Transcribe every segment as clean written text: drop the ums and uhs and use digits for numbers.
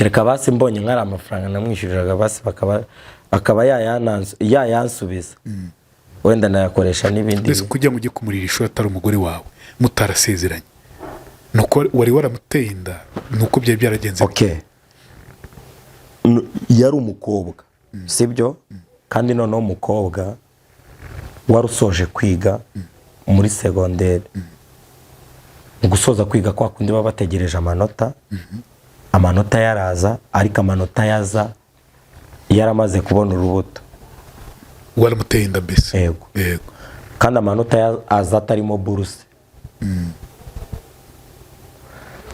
kereka basi mbonye nkari amafaranga namwishyuriraga basi akaba yayansubiza wenda nayakoresha n'ibindi. Mbese kujya mujye kumurira ishuri atari umugore wawe mutarasezeranye nuko wari waramuteye inda nuko byari byaragenze? Okay, yari umukobwa sibyo, kandi noneho umukobwa warusoje kwiga muri segonderi. Gusoza kwiga kwa kundi baba bategereje amanota yaraza, ariko amanota yaza yaramaze kubona urubuto. Waramuteye inda mbese? Yego. Kandi amanota aza atarimo buruse,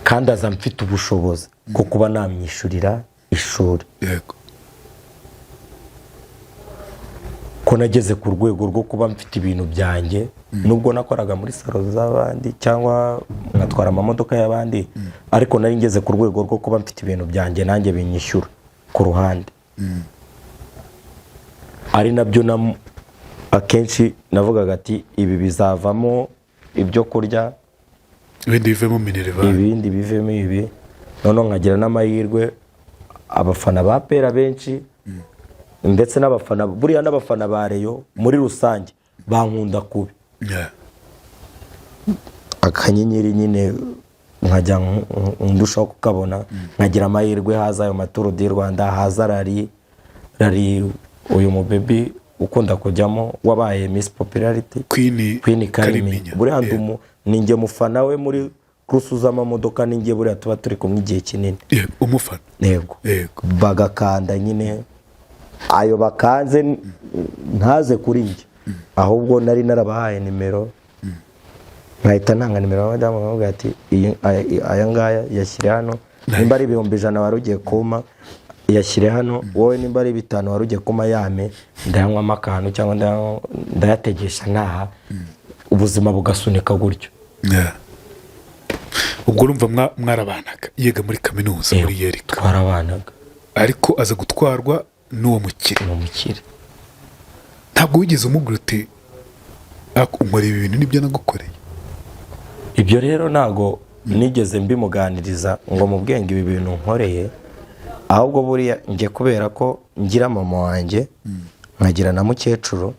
kandi aza mfite ubushobozi bwo kuba namwishyurira ishuri. Yego. Ko nageze ku rwego rwo kuba mfite ibintu byanjye, nubwo nakoraga muri salo z'abandi cyangwa ngatwara amamodoka y'abandi, ariko nari ngeze ku rwego rwo kuba mfite ibintu byanjye nanjye binyishyura ku ruhande. Ari nabyo akenshi navugaga ati ibi bizavamo ibyo kurya, ibindi bivemo minerval, ibindi bivemo ibi. None nkagira n'amahirwe abafana ba pera benshi ndetse n'abafana buriya n'abafana ba Reyo muri rusange bankunda kubi. Akanyenyeri nyine nkajya ndushaho kukabona, nkagira amahirwe haza ayo maturo di Rwanda, haza rari uyu mubebi ukunda kujyamo wabaye Miss Popularity Queen Karimenya. Buriya ninjye mufana we muri kurusuza amamodoka, ninjye buriya tuba turi kumwe igihe kinini. Umufana? Yego. Bagakanda nyine ayo bakanze ntaze kuri njye, ahubwo nari narabahaye nimero, nkahita ntanga nimero y'abadamu bavuga ati aya ngaya yashyire hano, nimba ari 100 wari ugiye kuma yashyire hano, wowe nimba ari 5 wari ugiye kuma yame ndayanywamo akantu cyangwa ndayategesha ntaha, ubuzima bugasunika gutyo. Ubwo urumva mwarabanaga yiga muri kaminuza muri Yerika? Twarabanaga, ariko aza gutwarwa n'uwo mukire. Ntabwo wigeze umubwira uti nkora ibi bintu nibyo nagukoreye? Ibyo rero ntago nigeze mbimuganiriza ngo mu bwenge ibi bintu nkoreye, ahubwo buriya ngiye kubera ko ngira mama wanjye nkagira na mukecuru.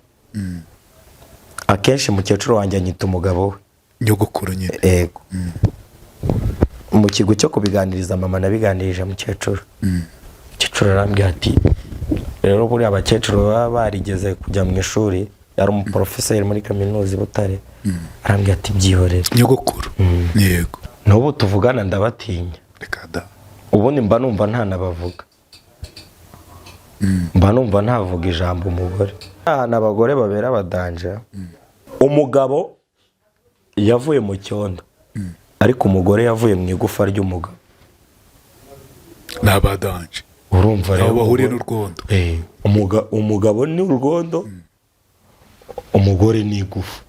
Akenshi mukecuru wanjye anyita umugabo we, nyogokuru nyine. Yego. Mu kigo cyo kubiganiriza mama nabiganirije mukecuru. Mukecuru arambwira ati rero buriya abakecuru baba barigeze kujya mu ishuri, yari umuprofeseri muri kaminuza i Butare. Arambwira ati byihorere nyogokuru. Yego. N'ubu tuvugana ndabatinya. Reka da. Ubundi mba numva ntanabavuga, mba numva ntavuga ijambo umugore. N'abagore babera badanja. Umugabo yavuye mu cyondo, ariko umugore yavuye mu igufa ry'umugabo. N'abadanje urumva rero bahuriye n'urwondo. Umugabo ni urwondo, umugore ni igufa.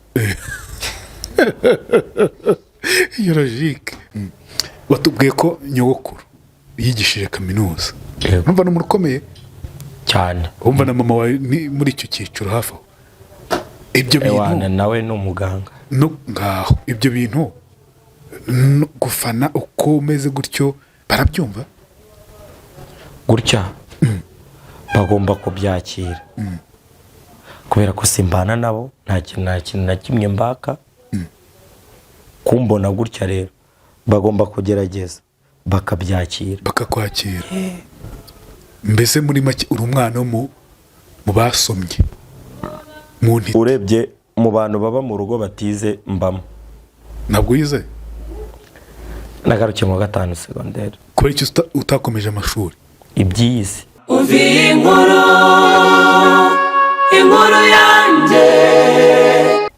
Iyo logique. Watubwiye ko nyogokuru yigishije kaminuza. Numva no murukomeye cyane. Umva na mama wawe muri icyo cyiciro hafi aho. Ibyo bintu nawe ni umuganga. No ngaho ibyo bintu gufana uko umeze gutyo barabyumva gutya. Bagomba kubyakira kubera ko simbana nabo, nta kintu na kimwe mbaka. Kumbona gutya rero bagomba kugerageza bakabyakira, bakakwakira. Mbese muri make uri umwana mu basomye mu ntiti. Urebye mu bantu baba mu rugo batize mbamo. Ntabwo yize? Nagarukiye mu 5 segonderi. Kubera icyo utakomeje amashuri? Ibyizi. Uvi inkuru yanjye.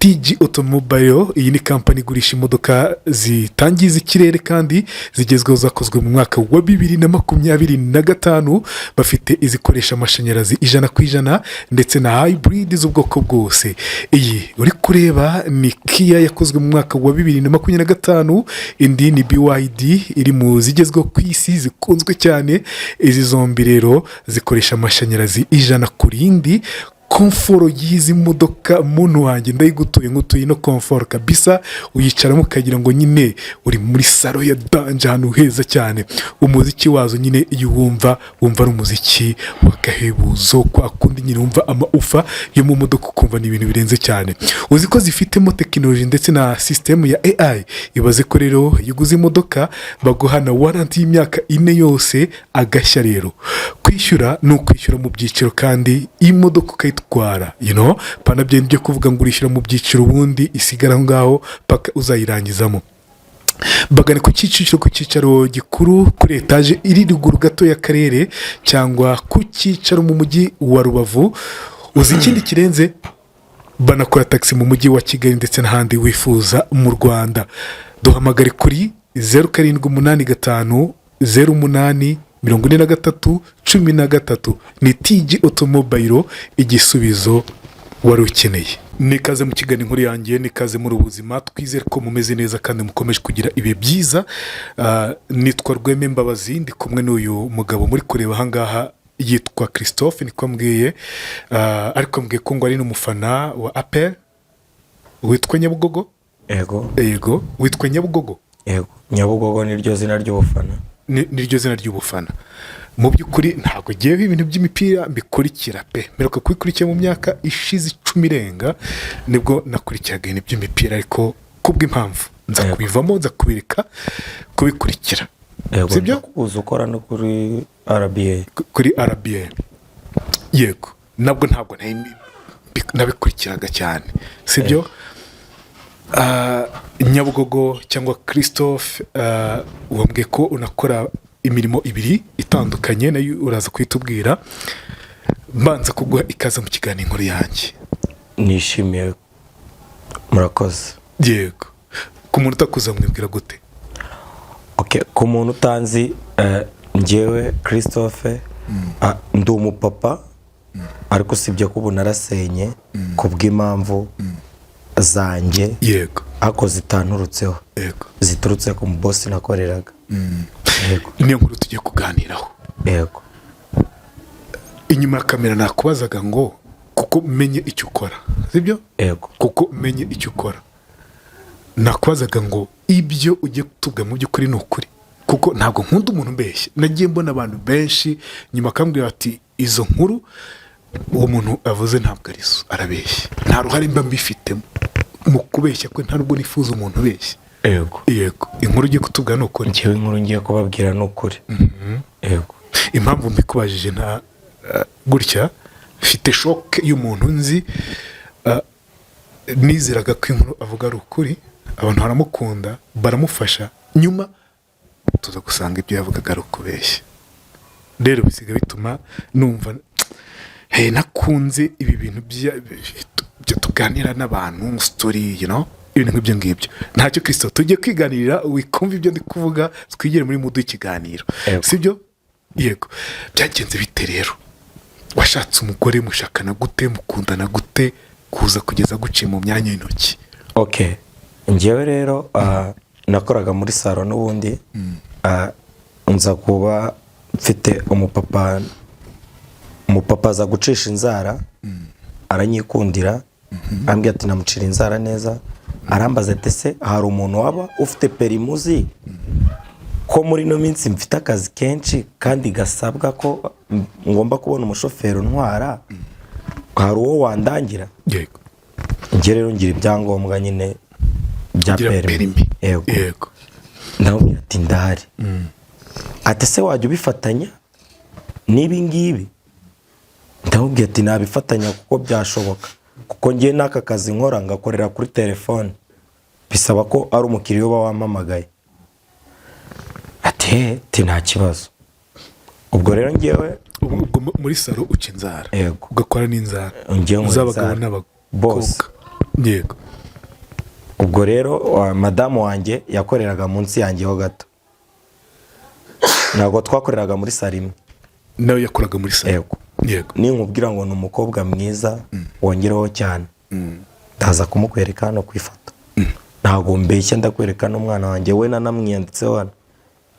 TG Automobile, iyi ni kampani igurisha imodoka zitangiza ikirere kandi zigezweho, zakozwe mu mwaka wa 2025. Bafite izikoresha amashanyarazi 100% ndetse na hybrid z'ubwoko bwose. Iyi uri kureba ni Kia yakozwe mu mwaka wa 2025, indi ni BYD iri mu zigezweho ku isi zikunzwe cyane. Izi zombi rero zikoresha amashanyarazi 100%. komforo y'izi modoka muntu wanjye ndayigutuye nk'utuye no komforo kabisa, uyicaramo ukagira ngo nyine uri muri salo ya danje ahantu heza cyane. Umuziki wazo nyine iyo wumva ari umuziki w'agahebuzo, kwa kundi nyine wumva amaufa yo mu modoka ukumva ni ibintu birenze cyane. Uzi ko zifitemo tekinoloji ndetse na sisitemu ya AI. Ibaze ko rero iyo uguze imodoka baguha na waranti y'imyaka 4 yose agashya. Rero kwishyura ni ukwishyura mu byiciro, kandi iyi modoka ukayitwara pana byo byo kuvuga ngo urishyura mu byiciro ubundi isigara aho ngaho paka uzayirangizamo. Bagane ku cyicaro gikuru kuri etaje iri ruguru gato y'akarere, cyangwa ku cyicaro mu mujyi wa Rubavu. Uzi ikindi kirenze, banakora taxi mu mujyi wa Kigali ndetse n'ahandi wifuza mu Rwanda. Duhamagare kuri 0785 08 43 ni TG Automobile, igisubizo wari ukeneye. Nikaze mu kiganiro inkuru yanjye, nikaze muri ubuzima. Twizere ko mumeze neza kandi mukomeje kugira ibe byiza. Nitwa Rweme Mbabazi, ndi kumwe n'uyu mugabo muri kureba ahangaha yitwa Christophe, niko mbwiye. Ariko mbwiye ko ngo ari n'umufana wa APR. Witwa Nyabugogo? Yego. Witwa Nyabugogo? Yego. Nyabugogo ni ryo zina ry'ubufana. Niryo zina ry'ubufana. Mu by'ukuri ntabwo ngewe ibintu by'imipira mbikurikira pe. Mperuka kubikurikira mu myaka ishize 10 irenga, nibwo nakurikiraga ibintu by'imipira, ariko kubw'impamvu nza kubivamo, nza kubireka kubikurikira. Sibyo? Uzi ukora no kuri RBA. Kuri RBA. Yego. Nabwo ntabwo nabikurikiraga cyane. Sibyo? Nyabugogo cyangwa Christophe, wambwiye ko unakora imirimo 2 itandukanye, nayo uraza kwitubwira. Mbanza kuguha ikaze mu kiganiro inkuru yanjye. Nishimiye, murakoze. Yego. Ku muntu utakuza mwibwira gute? Ku muntu utanzi, njyewe Christophe, ndi umupapa, ariko sibyo ko ubu narasenye kubw'impamvu zanjye. Yego. Ako zitanturutseho. Yego. Ziturutse ku boss nakoreraga. Yego. Niyo nkuru tugiye kuganiraho. Yego. Inyuma ya kamera nakubazaga ngo kuko menye icyo ukora, sibyo? Yego. Kuko menye icyo ukora, nakubazaga ngo ibyo ugiye kutubwira mu by'ukuri ni ukuri, kuko ntabwo nkunda umuntu mbeshya. Nagiye mbona abantu benshi nyuma akambwira ati izo nkuru uwo muntu avuze ntabwo ari zo, arabeshya. Nta ruhare mba mbifitemo mu kubeshya, ko nta nubwo nifuza umuntu ubeshya. Yego. Yego. Inkuru ugiye kutubwira ni ukuri. Njyewe inkuru ngiye kubabwira ni ukuri. Yego. Impamvu mbikubajije nta gutya, mfite shock y'umuntu nzi, nizeraga ko inkuru avuga ari ukuri, abantu baramukunda, baramufasha, nyuma tuza gusanga ibyo yavugaga ari ukubeshya. Rero bisiga bituma numva nakunze ibi bintu byo tuganira n'abantu, story, ibintu nk'ibyo ngibyo. Ntacyo Kristo, tugiye kwiganirira, wikumva ibyo ndi kuvuga, twigire muri mudu y'ikiganiro. Sibyo? Yego. Byagenze bite rero? Washatse umugore, mushakana gute, mukundana gute, kuza kugeza guciye mu myanya y'intoki? Njyewe rero nakoraga muri salo n'ubundi, nza kuba mfite umupapa aza gucisha inzara, aranyikundira, ambwira ati namucira inzara neza. Arambaza ati se hari umuntu waba ufite perimuzi, ko muri no minsi mfite akazi kenshi kandi gasabwa ko ngomba kubona umushoferi untwara, hari uwo wandangira? Yego. Njye rero ngira ibyangombwa nyine bya perimi. Yego. Ndamubwira ati ndahari. Ati se wajya ubifatanya n'ibi ngibi? Ndamubwira ati nabifatanya kuko byashoboka, kuko ngiye n'aka kazi nkora ngakorera kuri telefone, bisaba ko ari umukiriya uba wampamagaye. Ati nta kibazo. Ubwo rero ngewe muri salo uca inzara. Yego. Ugakora n'inzara z'abagabo n'abakobwa. Yego. Ubwo rero madamu wanjye yakoreraga munsi yanjye ho gato, ntabwo twakoreraga muri salo imwe. Nawe yakoraga muri salo? Yego. Ninkubwira ngo ni umukobwa mwiza, wongereho cyane, ndaza kumukwereka hano ku ifoto. Ntabwo mbeshya, ndakwereka n'umwana wanjye, we nanamwiyanditseho hano,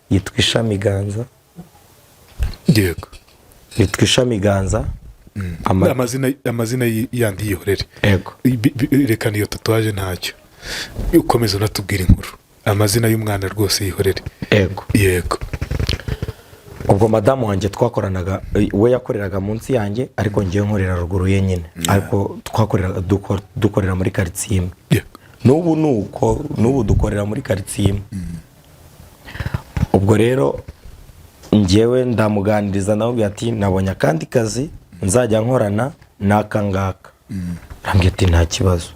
yitwa Ishami Ganza. Yego. Yitwa Ishami Ganza. amazina yandi yihorere. Ego. Reka niyo tatuwaje ntacyo, ukomeza unatubwira inkuru. Amazina y'umwana rwose yihorere. Ego. Yego. Ubwo madamu wanjye twakoranaga, we yakoreraga munsi yanjye ariko ngiye nkorera ruguru ye nyine, ariko twakoreraga dukorera muri quartier imwe. N'ubu dukorera muri quartier imwe. Ubwo rero ngewe ndamuganiriza nawe ati nabonye akandi kazi nzajya nkorana n'aka ngaka. Arambwira ati nta kibazo.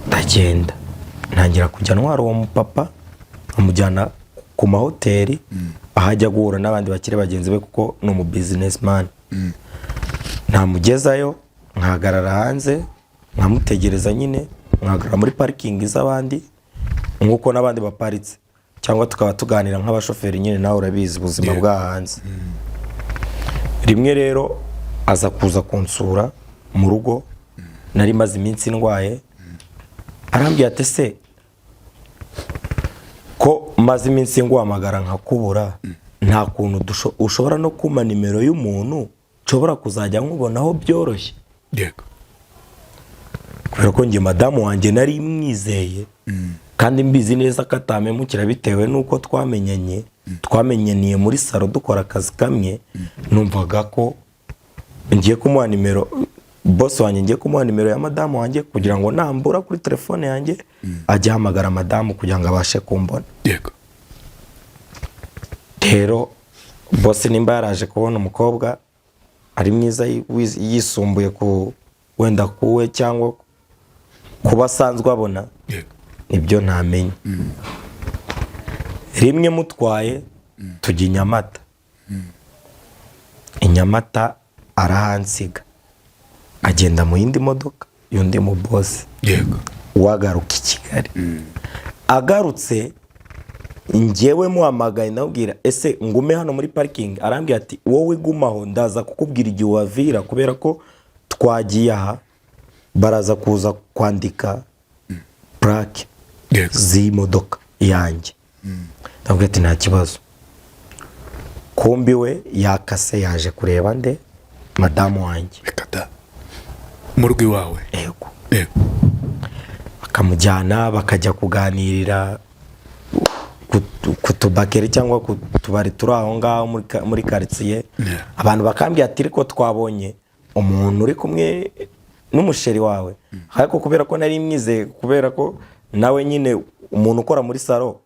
Ndagenda ntangira kujya ntwara uwo mupapa amujyana ku mahoteli ahajya guhura n'abandi bakire bagenzi be kuko ni umu businessman. Namugezayo nkahagarara hanze nkamutegereza nyine, nkahagarara muri parking z'abandi nk'uko n'abandi baparitse, cyangwa tukaba tuganira nk'abashoferi nyine, nawe urabizi ubuzima bwa hanze. Rimwe rero aza kuza kunsura mu rugo, nari maze iminsi ndwaye. Arambwira ati se ko maze iminsi nguhamagara nkakubura, nta kuntu ushobora no kuma nimero y'umuntu nshobora kuzajya nkubonaho byoroshye? Yego. Kubera ko nge madamu wanjye nari mwizeye kandi mbizi neza ko atamemukira bitewe nuko twamenyaniye muri salo dukora akazi kamwe. Numvaga ko ngiye kumuha nimero, boss wanjye ngiye kumuha nimero ya madamu wanjye kugira ngo nambura kuri telefone yanjye ajye ahamagara madamu kugira ngo abashe kumbona. Yego. Rero boss nimba yaraje kubona umukobwa ari mwiza yisumbuye ku wenda kuwe cyangwa kuba asanzwe abona, nibyo ntamenye. Rimwe mutwaye tujya Nyamata. Inyamata arahansiga agenda mu yindi modoka y'undi mu boss. Yego. Wagaruka i Kigali. Agarutse njyewe muhamagaye ndabwira ese ngume hano muri parking. Arambwira ati wowe gumaho ndaza kukubwira igihe wavira, kubera ko twagiye aha baraza kuza kwandika plaque z'imodoka yanjye. Ndabwira ati nta kibazo. Kumbi we yakase yaje kureba nde madamu wanjye. Rekada mu rugo iwawe. Yego. Yego. Bakamujyana bakajya kuganirira ku tubakeri cyangwa ku tubari turi aho ngaho muri quartier. Abantu bakambwira ati ariko twabonye umuntu uri kumwe n'umusheri wawe. Ariko kubera ko nari mwize, kubera ko nawe nyine umuntu ukora muri salo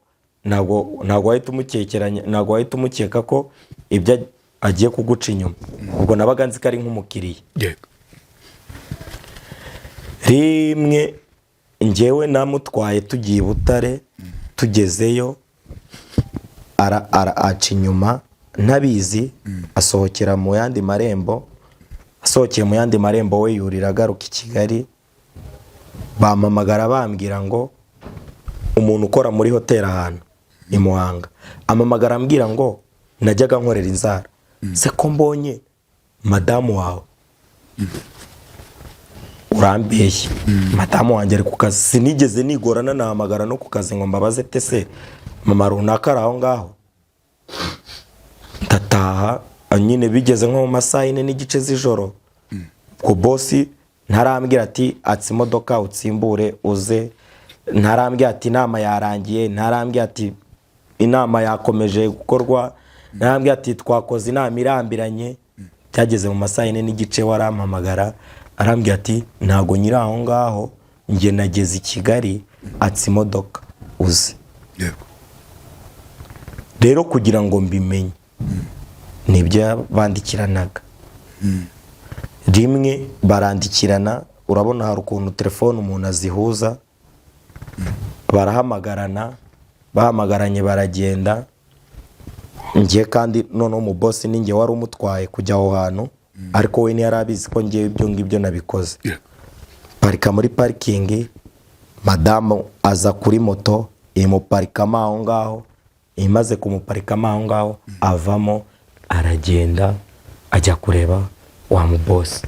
ntabwo wahita umukekeranya, ntabwo wahita umukeka ko ibyo agiye kuguca inyuma. Ubwo nabaga nzi ko ari nk'umukiriya. Yego. Rimwe njyewe namutwaye tugiye Butare, tugezeyo aca inyuma ntabizi, asohokera mu yandi marembo. Asohokeye mu yandi marembo we yurira agaruka i Kigali. Bamamagara bambwira ngo umuntu ukora muri hoteli ahantu i Muhanga amamagara ambwira ngo najyaga nkorera inzara, se ko mbonye madamu wawe. Urambeshye. Madamu wanjye ari ku kazi. Sinigeze nigorana nahamagara no ku kazi ngo mbabaze te se mama runaka ari aho ngaho. Ndataha nyine bigeze nko mu masaha 4 n'igice z'ijoro. Ko boss ntarambwira ati atsi imodoka utsimbure uze, ntarambwira ati inama yarangiye, ntarambwira ati inama yakomeje gukorwa, ntarambwira ati twakoze inama irambiranye. Byageze mu masaha 4 n'igice warampamagara arambwira ati ntago nyiri aho ngaho, nge nageze i Kigali atsi imodoka uze. Yego. Rero kugira ngo mbimenye nibyo bandikiranaga. Rimwe barandikirana, urabona hari ukuntu telefone umuntu azihuza, barahamagarana, bahamagaranye baragenda. Ngiye kandi noneho mu boss ninjye wari umutwaye kujya aho hantu, ariko we ntiyarabizi ko ngiye ibyo ngibyo nabikoze. Parika muri parking, madamu aza kuri moto imuparikamo aho ngaho. Imaze kumuparikamo aho ngaho avamo aragenda ajya kureba wa mu boss.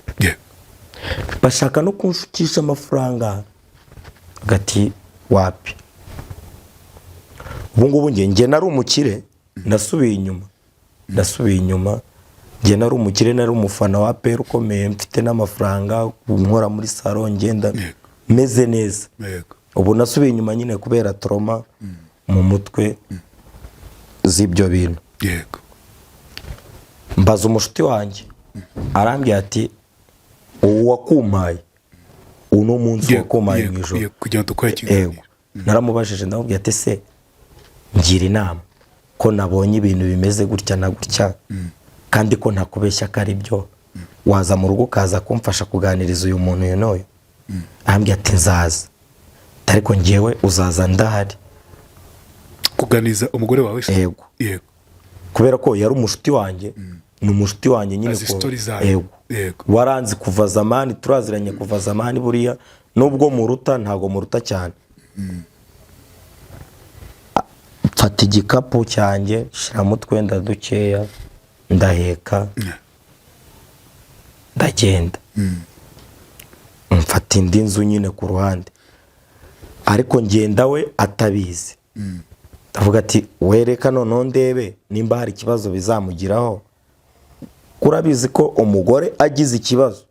Bashaka no kunshukisha amafaranga gati wapi. Ubu ngubu nge nari umukire, ndasubiye inyuma njye nari umukire, nari umufana wa APR ukomeye, mfite n'amafaranga, nkora muri salon, ngenda meze neza. Ubu nasubiye inyuma nyine kubera trauma mu mutwe z'ibyo bintu. Yego. Mbaza umushuti wanjye arambye ati uwo wakumpaye uno munsi wakumpaye mu ijoro kugira ngo twakire. Naramubajije ndamubwira ati se ngira inama ko nabonye ibintu bimeze gutya na gutya kandi ko ntakubeshya ko ari byo, waza mu rugo kaza kumfasha kuganiriza uyu muntu uyu n'uyu. Arambye ati nzaza, ariko njyewe uzaza ndahari. Kuganiza umugore wawe se? Yego. Kubera ko yari umushuti wanjye, ni umushuti wanjye nyine ko. Yego. Waranzi kuva zamani, turaziranye kuva zamani buriya, nubwo muruta ntago muruta cyane. Mfata igikapu cyanjye, shiramo utwenda dukeya, ndaheka, ndagenda. Mfata indi nzu nyine ku ruhande, ariko ngenda we atabizi. Ndavuga ati wereka noneho ndebe nimba hari ikibazo bizamugiraho. Kurabizi ko umugore agize ikibazo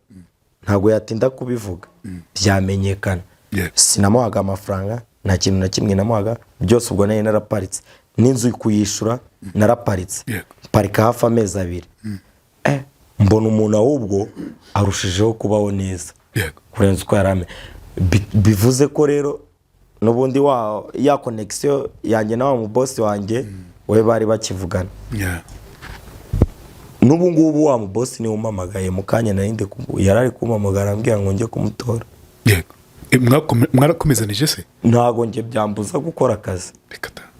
ntago yatinda kubivuga, byamenyekana. Sinamuhaga amafaranga, nta kintu na kimwe namuhaga, byose ubwo nari naraparitse, n'inzu kuyishura naraparitse, parika hafi amezi 2. Mbona umuntu ahubwo arushijeho kubaho neza kurenza uko yarame. Bivuze ko rero nubundi ya connection yanjye na wa mu boss wanjye we bari bakivugana. Nubu ngubu wa mu boss ni umamagaye mu kanya narinde yarari kumamagara ambwira ngo nje kumutora. Mwarakomezanije se? Ntago nje byambuza gukora akazi,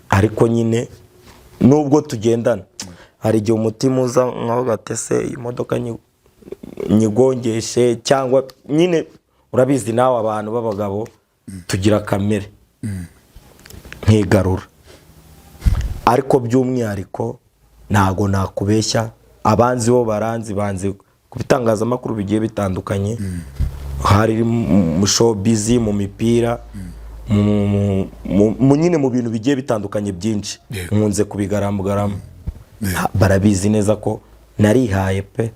ariko nyine nubwo tugendana hari igihe umutima uza nkaho gatese imodoka nyigongeshe, cyangwa nyine urabizi nawe abantu b'abagabo tugira kamere nkigarura. Ariko by'umwihariko ntago nakubeshya, abanzi bo baranzi, banze kubitangazamakuru bigiye bitandukanye, hari mu showbiz, mu mipira, mu nyine mu bintu bigiye bitandukanye byinshi, nkunze kubigaramugaramu. Barabizi neza ko narihaye pe.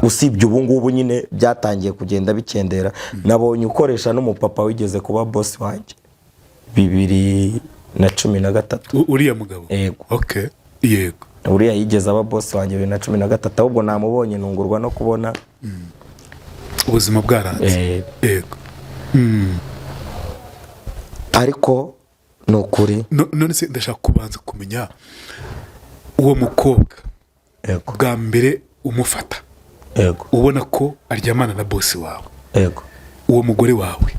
Usibye ubu ngubu nyine byatangiye kugenda bikendera. Nabonye ukoresha n'umupapa wigeze kuba boss wanjye 2013. Uriya mugabo? Yego. Okay. Yego. Uriya yigeze aba boss wanjye 2013, ahubwo namubonye nungurwa no kubona ubuzima bwaranze. Yego. Ariko nukuri none se ndashaka kubanza kumenya uwo mukobwa bwa mbere umufata, ubona ko aryamana na boss wawe, uwo mugore wawe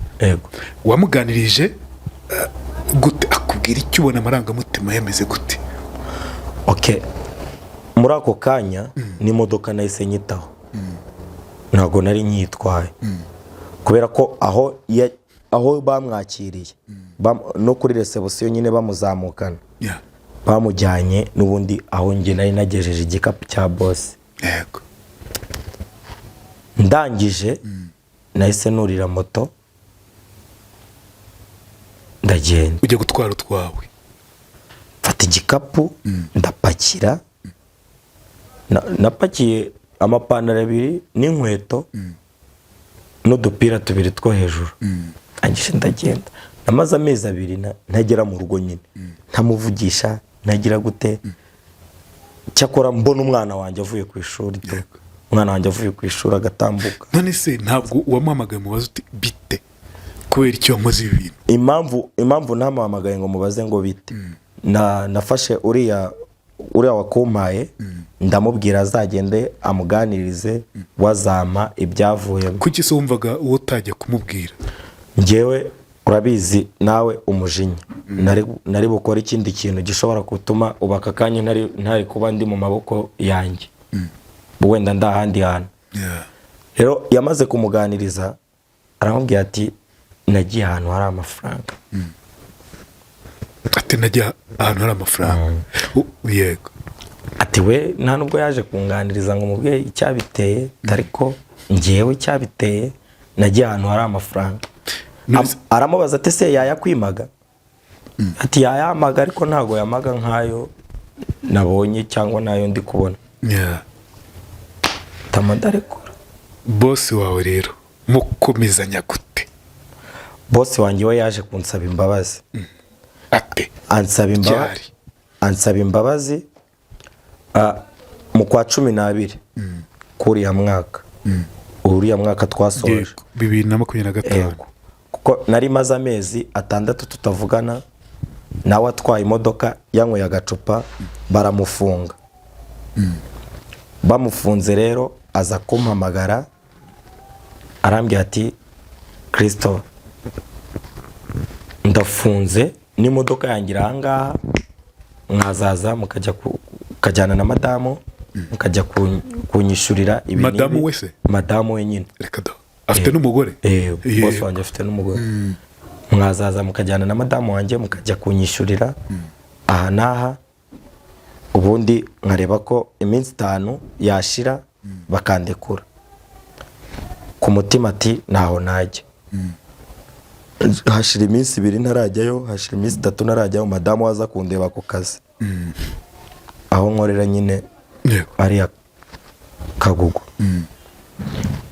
wamuganirije gute, akubwira icyo ubona amarangamutima yameze gute? Muri ako kanya n'imodoka nahise nyitaho, ntago nari nyitwaye kubera ko aho bamwakiriye no kuri reception nyine bamuzamukana, bamujyanye n'ubundi aho nge nari nagejeje igikapu cya boss. Ndangije nahise nurira moto ndagenda. Ujya gutwara utwawe? Mfata igikapu ndapakira, napakiye amapantaro 2 n'inkweto n'udupira 2 two hejuru. Angishe ndagenda. Namaze amezi 2 ntagera mu rugo nyine, ntamuvugisha, nagira gute. Cyakora mbona umwana wanjye avuye ku ishuri, umwana wanjye avuye ku ishuri agatambuka. None se ntabwo wamuhamagaye mubaze uti bite, kubera icyo wamuzi ibintu? Impamvu ntamuhamagaye ngo mubaze ngo bite, nafashe uriya wakumpaye, ndamubwira azagende amuganirize wazama ibyavuyemo. Kuki se wumvaga uwo utajya kumubwira? Njyewe urabizi nawe umujinya, nari bukora ikindi kintu gishobora gutuma ubaka kanya ntari kuba ndi mu maboko yanjye, wenda ndahandi hantu. Rero yamaze kumuganiriza aramubwira ati nagiye ahantu hari amafaranga. Ati nagiye ahantu hari amafaranga? Yego. Ati we nta nubwo yaje kunganiriza ngo mubwiye icyabiteye, ariko njyewe icyabiteye nagiye ahantu hari amafaranga. Aramubaza ati se yayakwimaga? Ati yayamaga, ariko ntago yamaga nkayo nabonye cyangwa nayo ndi kubona. mpitamo ndarekura. bosi wawe rero mukomezanya gute? Bosi wanjye we yaje kunsaba imbabazi. ate ansaba imbabazi mu kwa 12 kuriya mwaka. Uriya mwaka twasoje 2025. kuko nari maze amezi 6 tutavugana, nawe atwaye imodoka yanyweye agacupa baramufunga. Bamufunze rero aza kumpamagara arambwira ati Kristo ndafunze n'imodoka yangira ahangaha, mwazaza mukajyana na madamu mukajya kunyishurira ibintu. Madamu wese? Madamu wenyine. Reka da afite n'umugore? Boss wanjye afite n'umugore. Mwazaza mukajyana na madamu wanjye mukajya kunyishurira aha naha, ubundi nkareba ko iminsi 5 yashira bakandekura. Ku mutima ati naho najya. Hashira iminsi 2 ntarajyayo, hashira iminsi 3 ntarajyayo, madamu waza kundeba ku kazi. Aho nkorera nyine ari Kagugu.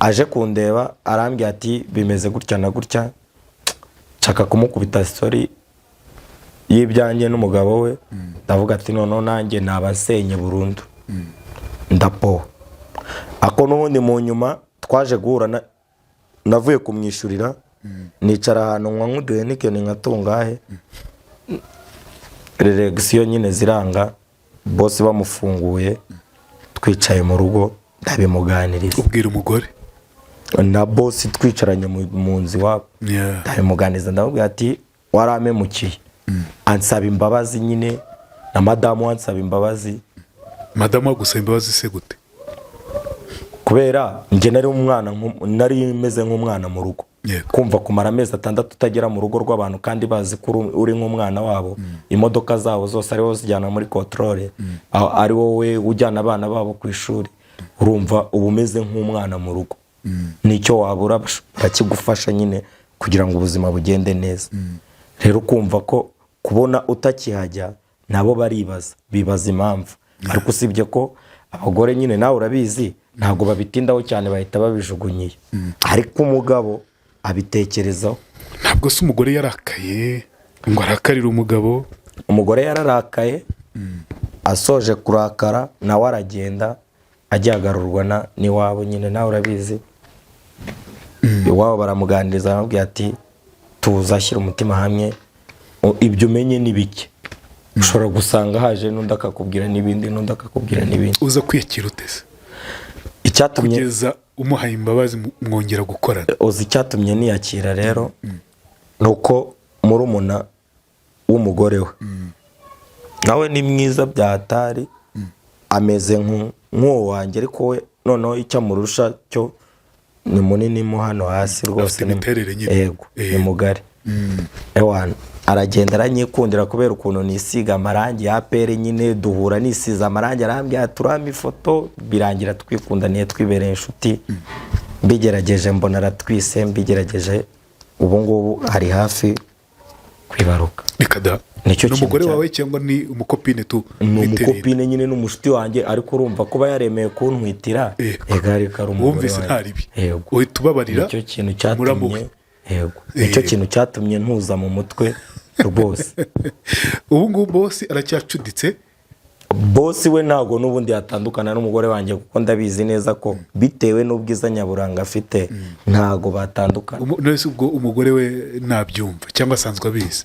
Aje kundeba arambwira ati bimeze gutya na gutya, nshaka kumukubita story y'ibyanjye n'umugabo we. Ndavuga ati none nanjye nabasenye burundu. Ndapo ako n'ubundi mu nyuma twaje guhura, navuye kumwishurira nicara ahantu nkwa nkuduye n'ikene nkatungahe, relegisiyo nyine ziranga, boss bamufunguye twicaye mu rugo ndabimuganiriza. Ubwira umugore na boss twicaranye mu nzi wabo, ndabimuganiriza ndamubwira ati waramemukiye. Ansaba imbabazi nyine na madamu ansaba imbabazi. Madamu agusaba imbabazi se gute? Kubera nje nari umwana, nari meze nk'umwana mu rugo. Kumva kumara amezi 6 tutagera mu rugo rw'abantu kandi bazi ko uri nk'umwana wabo, imodoka zabo zose ariho zijyana muri controle, ari wowe ujyana abana babo ku ishuri, urumva ubumeze nk'umwana mu rugo. Nicyo wabura bakigufasha nyine kugira ngo ubuzima bugende neza. Rero kumva ko kubona utakihajya nabo bibaza impamvu. Ariko usibye ko abagore nyine nawe urabizi ntago babitindaho cyane, bahita babijugunyiye. Ariko umugabo abitekerezaho. Ntabwo se umugore yarakaye ngo arakarira umugabo? Umugore yararakaye, asoje kurakara nawe aragenda ajyagarurwa n'iwabo nyine, nawe urabizi. Iwabo baramuganiriza bamubwira ati tuzashyira umutima hamwe, ibyo umenye ni bike. Ushobora gusanga haje n'undi akakubwira n'ibindi, n'undi akakubwira n'ibindi. Uza kwiyakira utese icyatumye kugeza umuhaye imbabazi mwongera gukorana? Uzi icyatumye niyakira rero nuko murumuna w'umugore we nawe ni mwiza byatari, ameze nk'uwo wanjye, ariko we noneho icyamurusha cyo ni munini mo hano hasi rwose, yego ni mugari. Ewana aragenda aranyikundira kubera ukuntu nisiga amarangi ya pere nyine, duhura nisiza amarangi arambya turama ifoto, birangira twikundaniye twibereye inshuti. Mbigerageje mbona aratwise, mbigerageje ubu ngubu ari hafi kwibaruka. Nikada n'umugore wawe cyangwa ni umukopine tu? Ni umukopine nyine n'umushuti wanjye, ariko urumva kuba yaremeye kuntwitira egari kari umugore. Wumvise ntaribi uhita ubabarira? Nicyo kintu cyatumye, yego nicyo kintu cyatumye ntuza mu mutwe rwose. Ubu ngubu boss aracyacuditse? Boss we ntago n'ubundi yatandukana n'umugore wanjye, kuko ndabizi neza ko bitewe n'ubwiza nyaburanga afite ntago batandukana. None ubwo umugore we nabyumva cyangwa asanzwe abizi?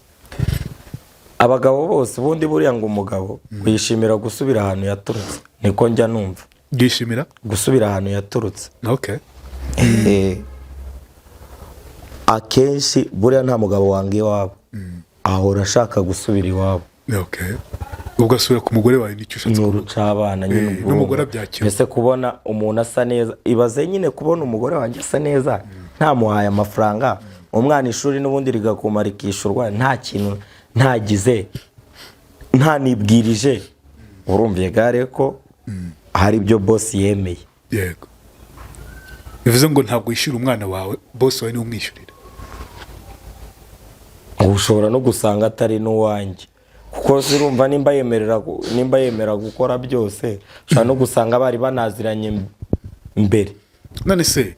Abagabo bose ubundi buriya ngo umugabo yishimira gusubira ahantu yaturutse, niko njya numva. Yishimira gusubira ahantu yaturutse. Okay. Akenshi buriya nta mugabo wange iwabo ahora ashaka gusubira iwabo. Okay. Ubwo asubira ku mugore wawe nicyo ushatse kuvuga? N'urucabana nyine n'umugore abyakira. Ese kubona umuntu asa neza, ibaze nyine kubona umugore wanjye asa neza, nta muhaye amafaranga, umwana ishuri n'ubundi rigakumara ikishurwa, nta kintu ntagize, nta nibwirije, urumviye gare ko hari ibyo boss yemeye. Yego. Bivuze ngo ntabwo yishira umwana wawe, boss wawe ni umwishyurira? Ushobora no gusanga atari n'uwanjye, kuko zirumva nimba yemera gukora byose, ushobora no gusanga bari banaziranye mbere. none se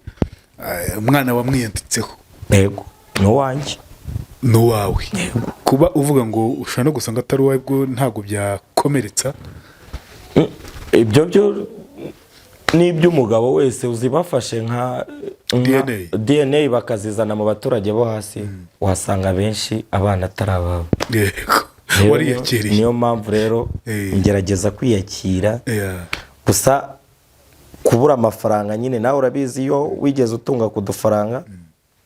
umwana wamwiyanditseho yego n'uwanjye n'uwawe kuba uvuga ngo ushobora no gusanga atari uwawe bwo ntabwo byakomeretsa ibyo byo n'iby'umugabo wese uzibafashe nka DNA bakazizana mu baturage bo hasi wasanga benshi abana atari ababo. yego wariyakiriye. niyo mpamvu rero ngerageza kwiyakira. gusa kubura amafaranga nyine nawe urabizi iyo wigeze utunga ku dufaranga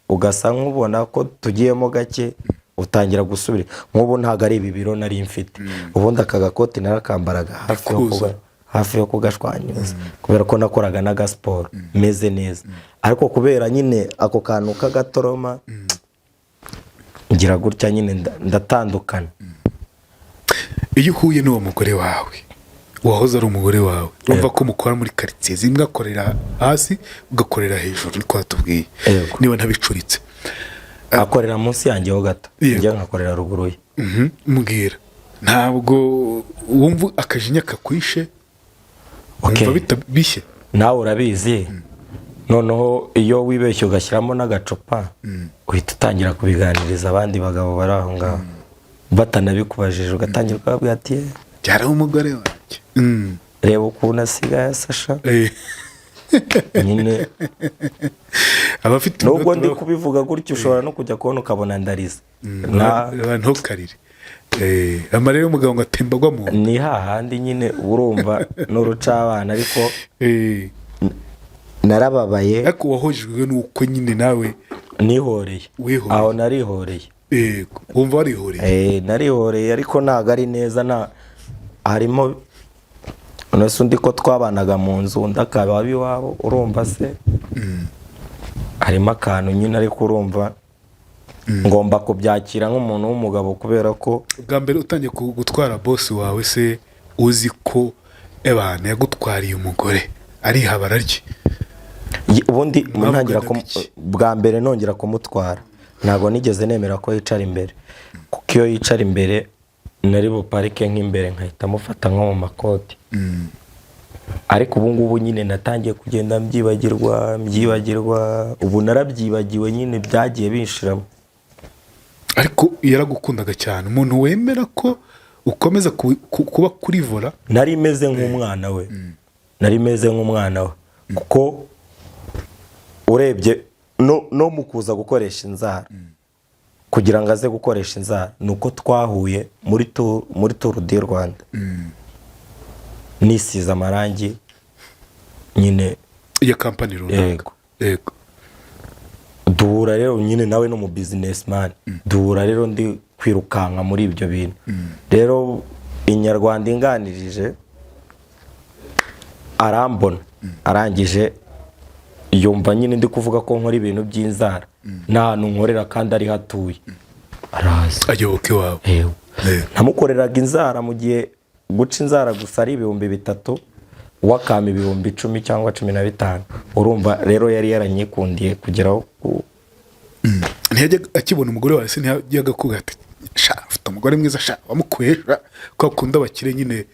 ugasa nk'ubona ko tugiyemo gake utangira gusubira. nk'ubu ntabwo ari ibi biro nari mfite, ubundi aka gakoti narakambaraga hafi yo kugashwanyuza kubera ko nakoraga n'agasiporo meze neza, ariko kubera nyine ako kantu k'agatoroma ngira gutya nyine ndatandukana. iyo uhuye n'uwo mugore wawe wahoze ari umugore wawe urumva ko mukora muri karitsiye zimwe akorera hasi ugakorera hejuru niko watubwiye niba ntabicuritse. akorera munsi yanjye ho gato njye nkakorera ruguru ye. mbwira ntabwo wumva akajinya kakwishe wumva bitabishye? nawe urabizi noneho iyo wibeshye ugashyiramo n'agacupa uhita utangira kubiganiriza abandi bagabo bari aho ngaho batanabikubajije ugatangira ukababwira ati byaraho umugore wanjye reba ukuntu asigaye asasha nyine abafite nubwo ndi kubivuga gutyo ushobora no kujya kubona ukabona ndarize ntukarire amarira y'umugabo ngo atemba agwa mu ni hahandi nyine urumva n'urucabana ariko narababaye. ariko wahojejwe nuko nyine nawe nihoreye aho narihoreye. wumva warihoreye? narihoreye ariko ntabwo ari neza. harimo nose undi ko twabanaga mu nzu undi akaba abiwabo urumva se harimo akantu nyine ariko urumva ngomba kubyakira nk'umuntu w'umugabo kubera ko bwa mbere utangiye gutwara bosi wawe se uzi ko abantu yagutwariye umugore ari habara rye? ubundi ntangira bwa mbere nongera kumutwara ntabwo nigeze nemera ko yicara imbere, kuko iyo yicara imbere nari buparike nk'imbere nkahita mufata nko mu makoti. ariko ubu ngubu nyine natangiye kugenda mbyibagirwa ubu narabyibagiwe nyine byagiye binshiramo. ariko yaragukundaga cyane umuntu wemera ko ukomeza kuba kuri vola? nari meze nk'umwana we kuko urebye no mu kuza gukoresha inzara kugira ngo aze gukoresha inzara nuko twahuye muri Tour du Rwanda. nisize amarangi nyine ya kampani runaka. yego duhura rero nyine nawe no mu businessman duhura rero ndi kwirukanka muri ibyo bintu. rero Inyarwanda inganirije arambona arangije yumva nyine ndi kuvuga ko nkora ibintu by'inzara n'ahantu nkorera kandi ari hatuye araza ayoboke wawe. namukoreraga inzara mu gihe guca inzara gusa ari 3,000 wakama 10,000 cyangwa 15. urumva rero yari yaranyikundiye kugeraho ntiyajya akibona umugore wawe se ntiyajyaga kuvuga ati sha ufite umugore mwiza sha wamukwesha ko akunda abakire nyine?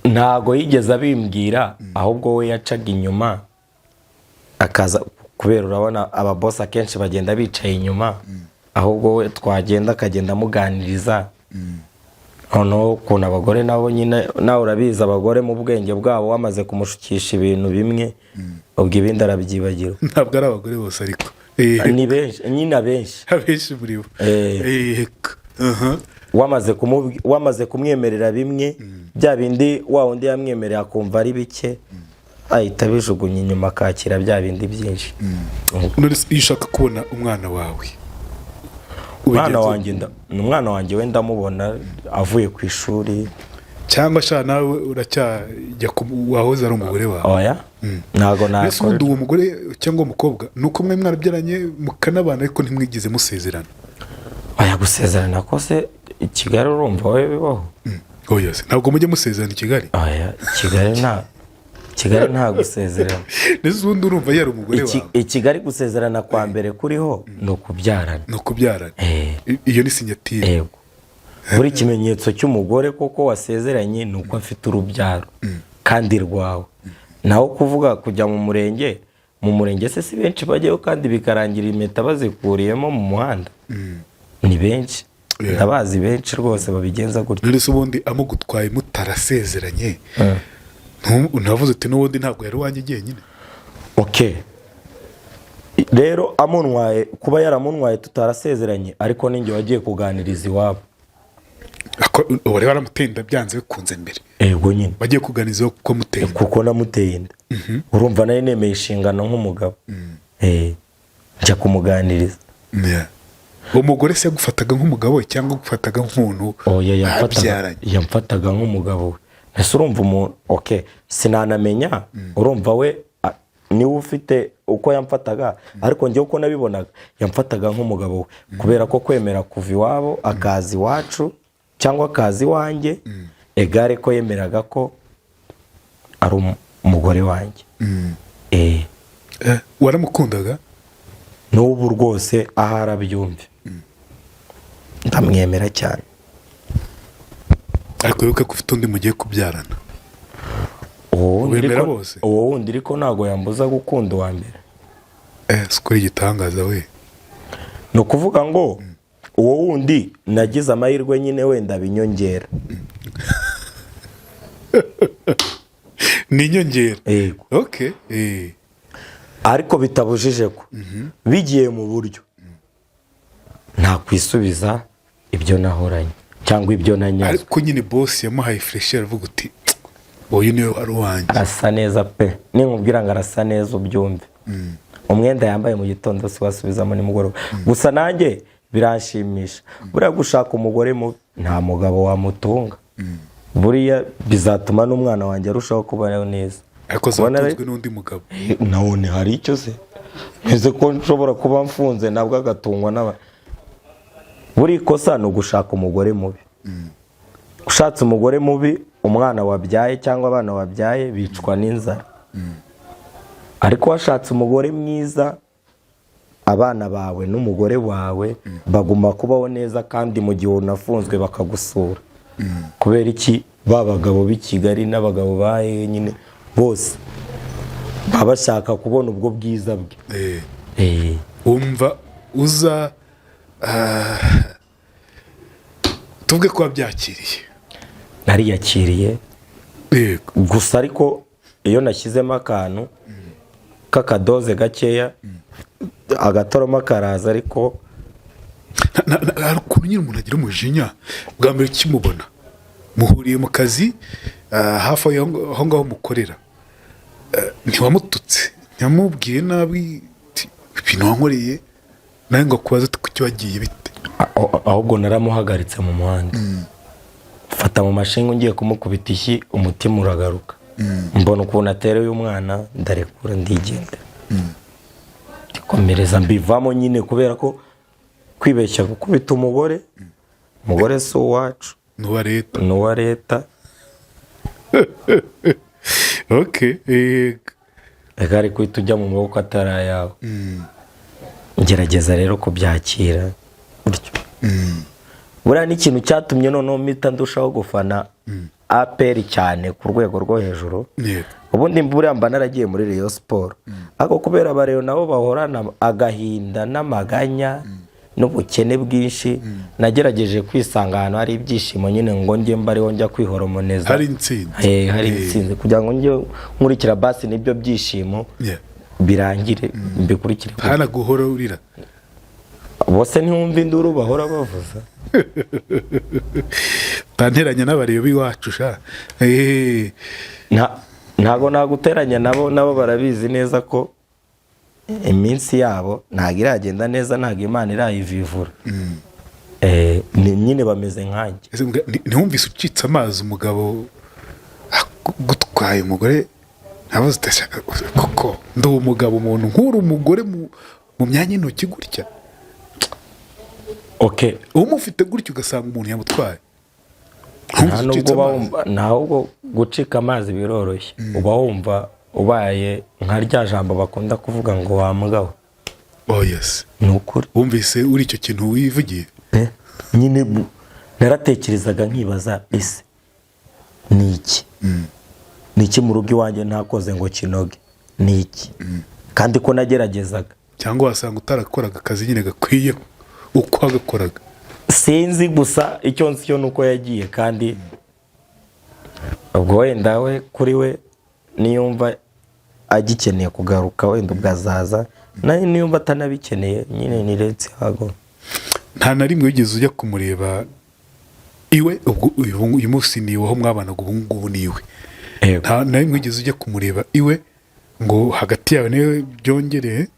ntago yigeze abimbwira ahubwo we yacaga inyuma akaza kubera urabona ababosi akenshi bagenda bicaye inyuma ahubwo we twagenda akagenda amuganiriza. noneho ukuntu abagore nabo nyine nawe urabizi abagore mu bwenge bwabo wamaze kumushukisha ibintu bimwe ubwo ibindi arabyibagirwa. ntabwo ari abagore bose ariko ni benshi nyine abenshi muri bo. wamaze kumwemerera bimwe bya bindi wa wundi yamwemerera akumva ari bike ahita bijugunya inyuma akakira bya bindi byinshi. iyo ushaka kubona umwana wawe umwana wanjye we ndamubona avuye ku ishuri cyangwa sha nawe uracyajya wahoze ari umugore wawe? oya ntago mbese ubundi uwo mugore cyangwa umukobwa nuko mwe mwarabyaranye mukanabana ariko ntimwigize musezerana? oya gusezerana ko se i Kigali urumva wowe bibaho? oya se ntabwo mujye musezerana i Kigali? oya Kigali nta gusezerana. ndetse ubundi urumva yari umugore wawe i Kigali gusezerana kwa mbere kuriho ni ukubyarana. iyo ni sinyatire. yego buri kimenyetso cy'umugore koko wasezeranye ni uko afite urubyaro kandi rwawe. naho kuvuga kujya mu murenge se si benshi bajyayo kandi bikarangira impeta bazikuriyemo mu muhanda. Ni benshi ndabazi benshi rwose babigenza gutyo. none se ubundi amugutwaye mutarasezeranye ntavuze uti n'ubundi ntabwo yari wanjye jyenyine. Okay, rero amunwaye kuba yaramunwaye tutarasezeranye ariko ninjye wagiye kuganiriza iwabo. Wari waramutenda byanze bikunze mbere. Ego nyine wagiye kuganiriza kuko muteye kuko namuteye inda. Urumva nari nemeye inshingano nk'umugabo. Njya kumuganiriza. Umugore se yagufataga nk'umugabo cyangwa gufataga nk'umuntu yamfataga nk'umugabo we. Ese urumva umuntu okay sinanamenya urumva we niwe ufite uko yamfataga ariko njye uko nabibonaga yamfataga nk'umugabo we kubera ko kwemera kuva iwabo akazi iwacu cyangwa akazi wanjye egare ko yemeraga ko ari umugore wanjye. waramukundaga n'ubu rwose aho arabyumve ndamwemera cyane. ariko wibuke ko ufite undi mugiye kubyarana. uwo wundi ariko ntabwo yambuza gukunda uwa mbere. sikora igitangaza we. ni ukuvuga ngo uwo wundi nagize amahirwe nyine wenda binyongera. ni inyongera. Okay. Ariko bitabujije ko bigiye mu buryo nta kwisubiza ibyo nahoranye cyangwa ibyo nanyaze. ariko nyine boss yamuhaye fresher avuga uti uyu niwe wari wanjye. Arasa neza pe ninkubwira ngo arasa neza ubyumve. Umwenda yambaye mu gitondo si wasubizamo nimugoroba. Gusa nanjye biranshimisha buriya gushaka umugore mubi nta mugabo wamutunga. Buriya bizatuma n'umwana wanjye arushaho kubaho neza. ariko zatunzwe n'undi mugabo. None hari icyo se neze ko nshobora kuba mfunze nabwo agatungwa n'aba. Buri kosa no gushaka umugore mubi. Ushatse umugore mubi umwana wabyaye cyangwa abana wabyaye bicwa n'inzara. Ariko washatse umugore mwiza abana bawe n'umugore wawe baguma kubaho neza kandi mu gihe unafunzwe bakagusura. Kubera iki babagabo b'i Kigali n'abagabo bahe nyine bose baba bashaka kubona ubwo bwiza bwe. Umva uza tuvuge ko wabyakiriye. Nariyakiriye gusa ariko iyo nashyizemo akantu k'akadoze gakeya agatoroma karaza ariko hari ukuntu nyine umuntu agira umujinya bwa mbere ukimubona muhuriye mu kazi hafi aho ngaho mukorera ntiwamututse ntiyamubwiye nabi ibintu wankoreye nawe ngo akubaze kuki wagiye bite. ahubwo naramuhagaritse mu muhanda fata mu mashinga ngiye kumukubita ishyi umutima uragaruka. Mbona ukuntu atereye umwana ndarekura ndigenda ndikomereza mbivamo nyine kubera ko kwibeshya gukubita umugore si uwacu n'uwa leta. Okay. Reka ari kuhita ujya mu maboko atari ayawe. Ngerageza rero kubyakira gutyo. Buriya n'ikintu cyatumye noneho mpita ndushaho gufana APR cyane ku rwego rwo hejuru. Ubundi buriya mba naragiye muri Rayon Sport ariko kubera abareyo nabo bahorana agahinda n'amaganya n'ubukene bwinshi nagerageje kwisanga ahantu hari ibyishimo nyine ngo njye mbariho njya kwihoromoneza. Hari intsinzi. Hari intsinzi kugira ngo njye nkurikira basi nibyo byishimo birangire mbikurikire. Hana guhora urira. Bose ntiwumva induru bahora bavuza. Tanteranya n'abareyo biwacu sha. Ntago naguteranya nabo barabizi neza ko iminsi yabo ntago iragenda neza ntago Imana irayivivura. Nyine bameze nkanjye. Ntiwumvise ucitse amazi umugabo gutwaye umugore ntabaze utashaka koko ndo umugabo umuntu nk'uri umugore mu myanya y'intoki gutya. Okay. Umufite gutyo ugasanga umuntu yamutwaye. Ntabwo gucika amazi biroroshye. Uba wumva ubaye nka rya jambo bakunda kuvuga ngo wamugabo. Yes. Nukuri. Wumvise uri icyo kintu wivugiye? Nyine naratekerezaga nkibaza ese ni iki? niki mu rugo iwanjye ntakoze ngo kinoge niki kandi ko nageragezaga cyangwa wasanga utarakoraga akazi nyine gakwiye uko agakoraga sinzi gusa icyo nzi cyo nuko yagiye kandi ubwo wenda we kuri we niyumva agikeneye kugaruka wenda ubwazaza nayo niyumva atanabikeneye nyine niretse hago. nta na rimwe wigeze ujya kumureba iwe ubwo uyu munsi ni waho mwabanaga ubu ngubu ni iwe nta na rimwe wigeze ujya kumureba iwe ngo hagati yawe niwe byongereye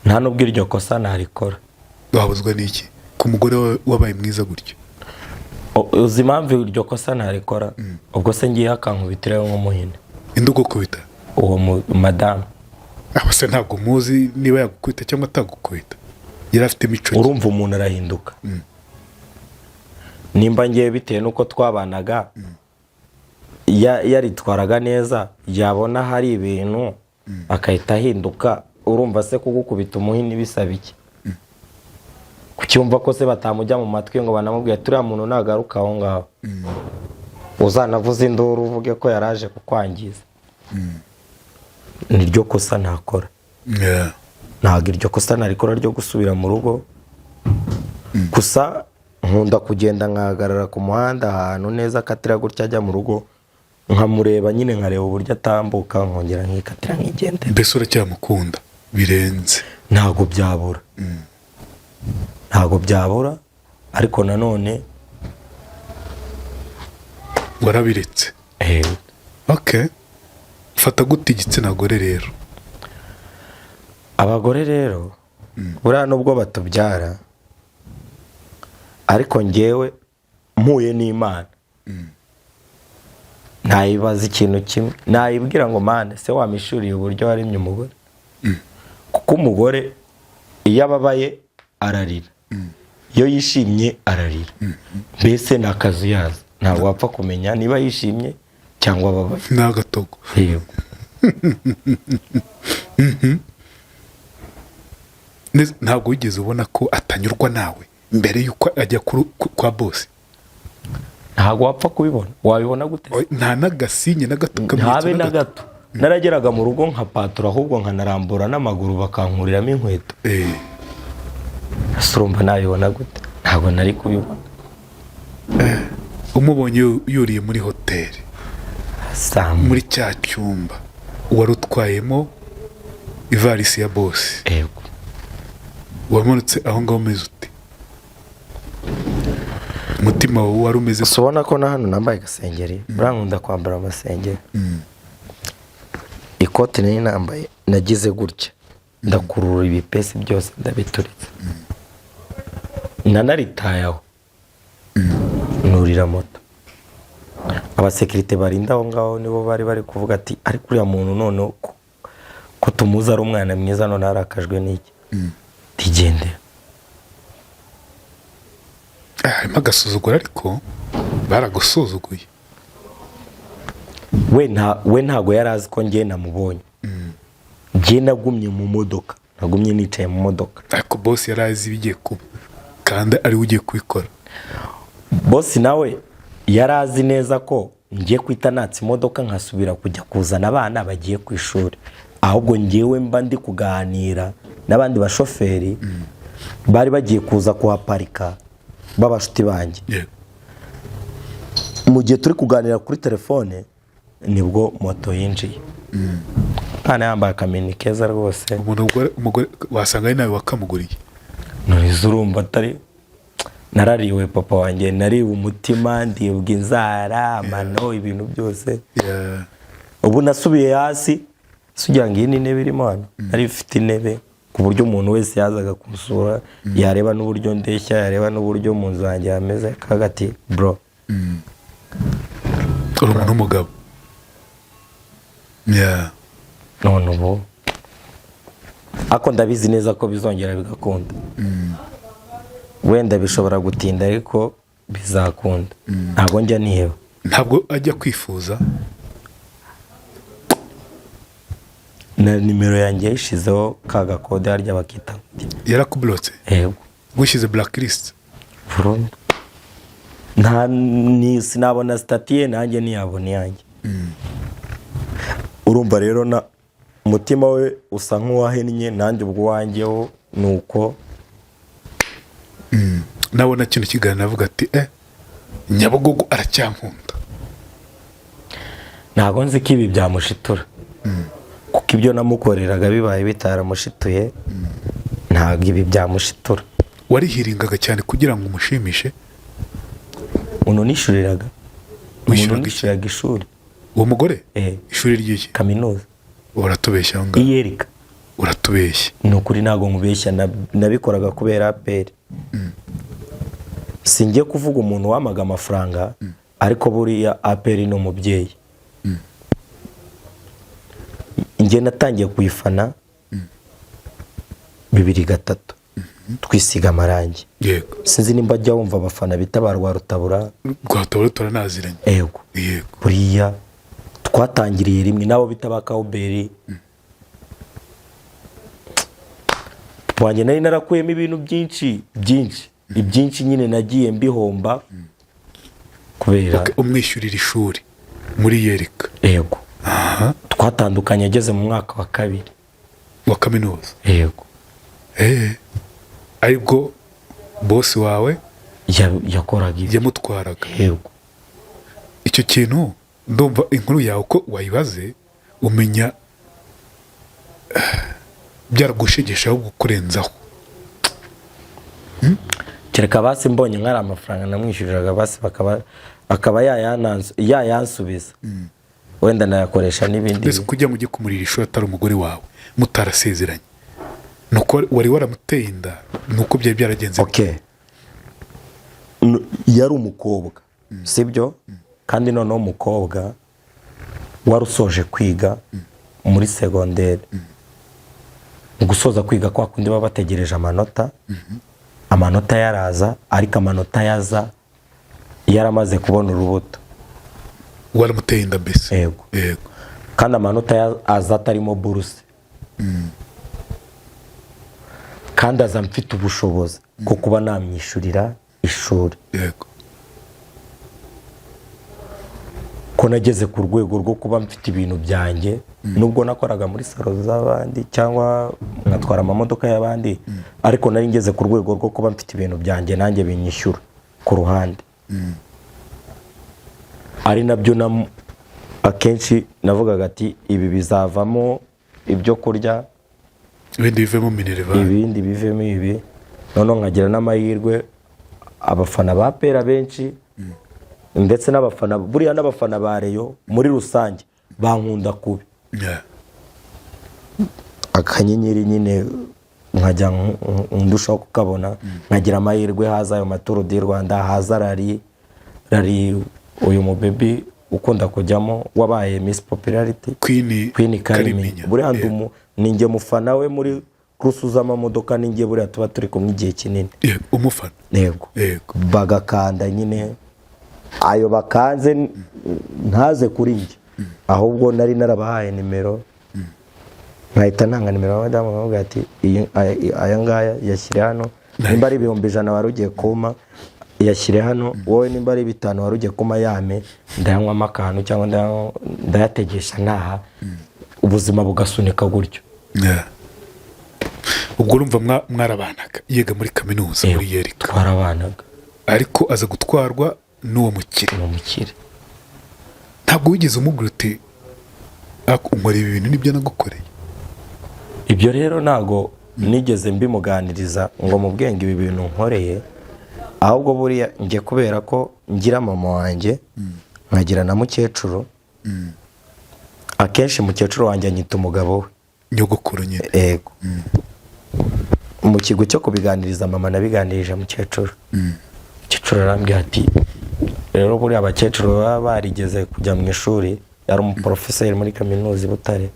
nta nubwo iryo kosa narikora. wabuzwa n'iki ku mugore wabaye mwiza gutyo uzi impamvu iryo kosa narikora ubwo se ngiye akankubitirayo nk'umuhine indi ugukubita uwo madamu abase ntabwo muzi niba yagukubita cyangwa atagukubita yari afite imico urumva umuntu arahinduka nimba ngiye bitewe nuko twabanaga yaritwaraga neza yabona hari ibintu akahita ahinduka urumva se kugukubita umuhini bisaba iki kucyumva ko se batamujya mu matwi ngo banamubwiye turiya muntu nagaruka aho ngaho uzanavuza induru uvuge ko yaraje kukwangiza niryo kosa ntakora ntabwo iryo kosa narikora ryo gusubira mu rugo gusa nkunda kugenda nkahagarara ku muhanda ahantu neza akatira gutya ajya mu rugo nkamureba nyine nkareba uburyo atambuka nkongera nkikatira nkigendera. mbese uracyamukunda birenze? ntabwo byabura ntabwo byabura ariko nanone warabiretse. Okay, fata gute igitsina gore rero? abagore rero buriya nubwo batubyara ariko njyewe mpuye n'Imana nayibaza ikintu kimwe nayibwira ngo mane se wamishuriye uburyo waremye umugore kuko umugore iyo ababaye ararira iyo yishimye ararira mbese ni akazi yaza ntabwo wapfa kumenya niba yishimye cyangwa ababaye ni agatogo. yego ntabwo wigeze ubona ko atanyurwa nawe mbere yuko ajya kwa boss? ntabwo wapfa kubibona. wabibona gute? nta n'agasinye na gato ntabe na gato. narageraga mu rugo nka patura ahubwo nkanarambura n'amaguru bakankuriramo inkweto. surumva nabibona gute? ntabwo nari kubibona. umubonye yuriye muri hoteli muri cya cyumba wari utwayemo ivarisi ya boss, yego wamanutse aho ngaho umeze ute? umutima wawe wari umeze ute? ubona ko na hano nambaye agasengeri burankunda kwambara amasengeri. ikote nari nambaye nagize gutya ndakurura ibipesi byose ndabituritse nanaritayeho nurira moto. abasekirite barinda aho ngaho nibo bari kuvuga ati ariko uriya muntu none ko tumuzi ari umwana mwiza none harakajwe n'iki tigendera. harimo agasuzuguro ariko baragusuzuguye. we ntago yari azi ko njye namubonye. njye nagumye mu modoka nagumye nicaye mu modoka ariko boss yari azi ibigiye kuba kandi ari ugiye kubikora. boss nawe yari azi neza ko ngiye kwita natse imodoka nkasubira kujya kuzana abana bagiye ku ishuri ahubwo ngewe mba ndi kuganira n'abandi bashoferi bari bagiye kuza kuhaparika b'abashuti banjye. mu gihe turi kuganira kuri telefone nibwo moto yinjiye. Kana yambaye akamini keza rwose. umugore wasanga ari nawe wakamuguriye. nurize urumva atari narariwe papa wanjye nariwe umutima ndibwa inzara amano ibintu byose. ubu nasubiye hasi sugira ngo iyi ni intebe irimo hano nari ifite intebe ku buryo umuntu wese yazaga kumusura yareba n'uburyo ndeshya yareba n'uburyo mu nzu yanjye hameze kagati bro uri umuntu w'umugabo. none ubu ako ndabizi neza ko bizongera bigakunda. wenda bishobora gutinda ariko bizakunda. ntabwo njya niheba. ntabwo ajya kwifuza. na nimero yanjye yishizeho ka gakode harya bakita yarakublotse. yego gushyize blacklist nta sinabona statiye nanjye ntiyabona yanjye. urumva rero na umutima we usa nk'uwahennye nanjye ubwo wanjyeho nuko nabona kino kiganiro avuga ati Nyabugogo aracyankunda. ntabwo nzi ko ibi byamushitura kuko ibyo namukoreraga bibaye bitaramushituye ntabwo ibi byamushitura. Warihiringaga cyane kugira ngo umushimishe? umuntu nishuriraga ishuri. Uwo mugore? Ishuri ry'iki? Kaminuza. Uratubeshya aho ngaho? Iyerika. Uratubeshya. Ni ukuri ntabwo nkubeshya, nabikoraga kubera APR. Singiye kuvuga umuntu wamaga amafaranga ariko buriya APR ni umubyeyi. Njye natangiye kuyifana 2003 twisiga amarangi. Yego. Sinzi nimba ajya wumva abafana bitabarwa Rutabura. Rwatabura turanaziranye. Yego. Yego. Buriya twatangiriye rimwe nabo bitabakaho beri. Wanjye nari narakuyemo ibintu byinshi nyine nagiye mbihomba kubera umwishyurira ishuri muri Yerika. Yego. Twatandukanye ageze mu mwaka wa 2 wa kaminuza. Yego. Aribwo boss wawe yakoraga yamutwaraga. Yego. Icyo kintu ndumva inkuru yawe uko wayibaze umenya byaragushegeshaho gukurenzaho. Kereka basi mbonye nkari amafaranga namwishyuriraga basi akaba yayansubiza. Wenda nayakoresha n'ibindi. Mbese kujya mujye kumurira ishuri atari umugore wawe mutarasezeranye nuko wari waramuteye inda nuko byari byaragenze. Okay. Yari umukobwa sibyo kandi noneho umukobwa warusoje kwiga muri secondaire. Gusoza kwiga kwa kundi baba bategereje amanota yaraza ariko amanota yaza yaramaze kubona urubuto. Waramuteye inda mbese? Yego. Kandi amanota aza atarimo buruse. Kandi aza mfite ubushobozi ko kuba namwishyurira ishuri. Yego. Ko nageze ku rwego rwo kuba mfite ibintu byanjye nubwo nakoraga muri salo z'abandi cyangwa nkatwara amamodoka y'abandi ariko nari ngeze ku rwego rwo kuba mfite ibintu byanjye nanjye binyishyura ku ruhande. Ari nabyo akenshi navugaga ati ibi bizavamo ibyo kurya ibindi bivemo minerva ibindi bivemo ibi none nkagira n'amahirwe abafana ba pera benshi ndetse n'abafana buriya n'abafana ba Reyo muri rusange bankunda kubi. Akanyenyeri nyine nkajya ndushaho kukabona nkagira amahirwe haza ayo maturo di Rwanda haza rari uyu mubebi ukunda kujyamo wabaye Miss Popularity Queen Karimenya. Buriya ninjye mufana we muri kurusuza amamodoka ninjye buriya tuba turi kumwe igihe kinini. Umufana. Yego. Bagakanda nyine ayo bakanze ntaze kuri njye ahubwo nari narabahaye nimero nkahita ntanga nimero y'abadamu bavuga ati aya ngaya yashyire hano nimba ari 100 wari ugiye kuma yashyire hano wowe nimba ari 5 wari ugiye kuma yame ndayanywa amakano cyangwa ndayategesha ntaha ubuzima bugasunika gutyo. Ubwo urumva mwarabanaga yega muri kaminuza muri Yerika? Twarabanaga ariko aza gutwarwa n'uwo mukire. Ntabwo wigeze umubwira uti unkora ibi bintu nibyo nagukoreye? Ibyo rero ntago nigeze mbimuganiriza ngo mubwenge ibi bintu nkoreye ahubwo buriya ngiye kubera ko ngira mama wanjye nkagira na mukecuru. Akenshi mukecuru wanjye anyita umugabo we nyogokuru nyine. Yego. Mu kigo cyo kubiganiriza mama nabiganirije mukecuru. Mukecuru arambwira ati rero buriya abakecuru baba barigeze kujya mu ishuri yari umuprofeseri muri kaminuza Butare.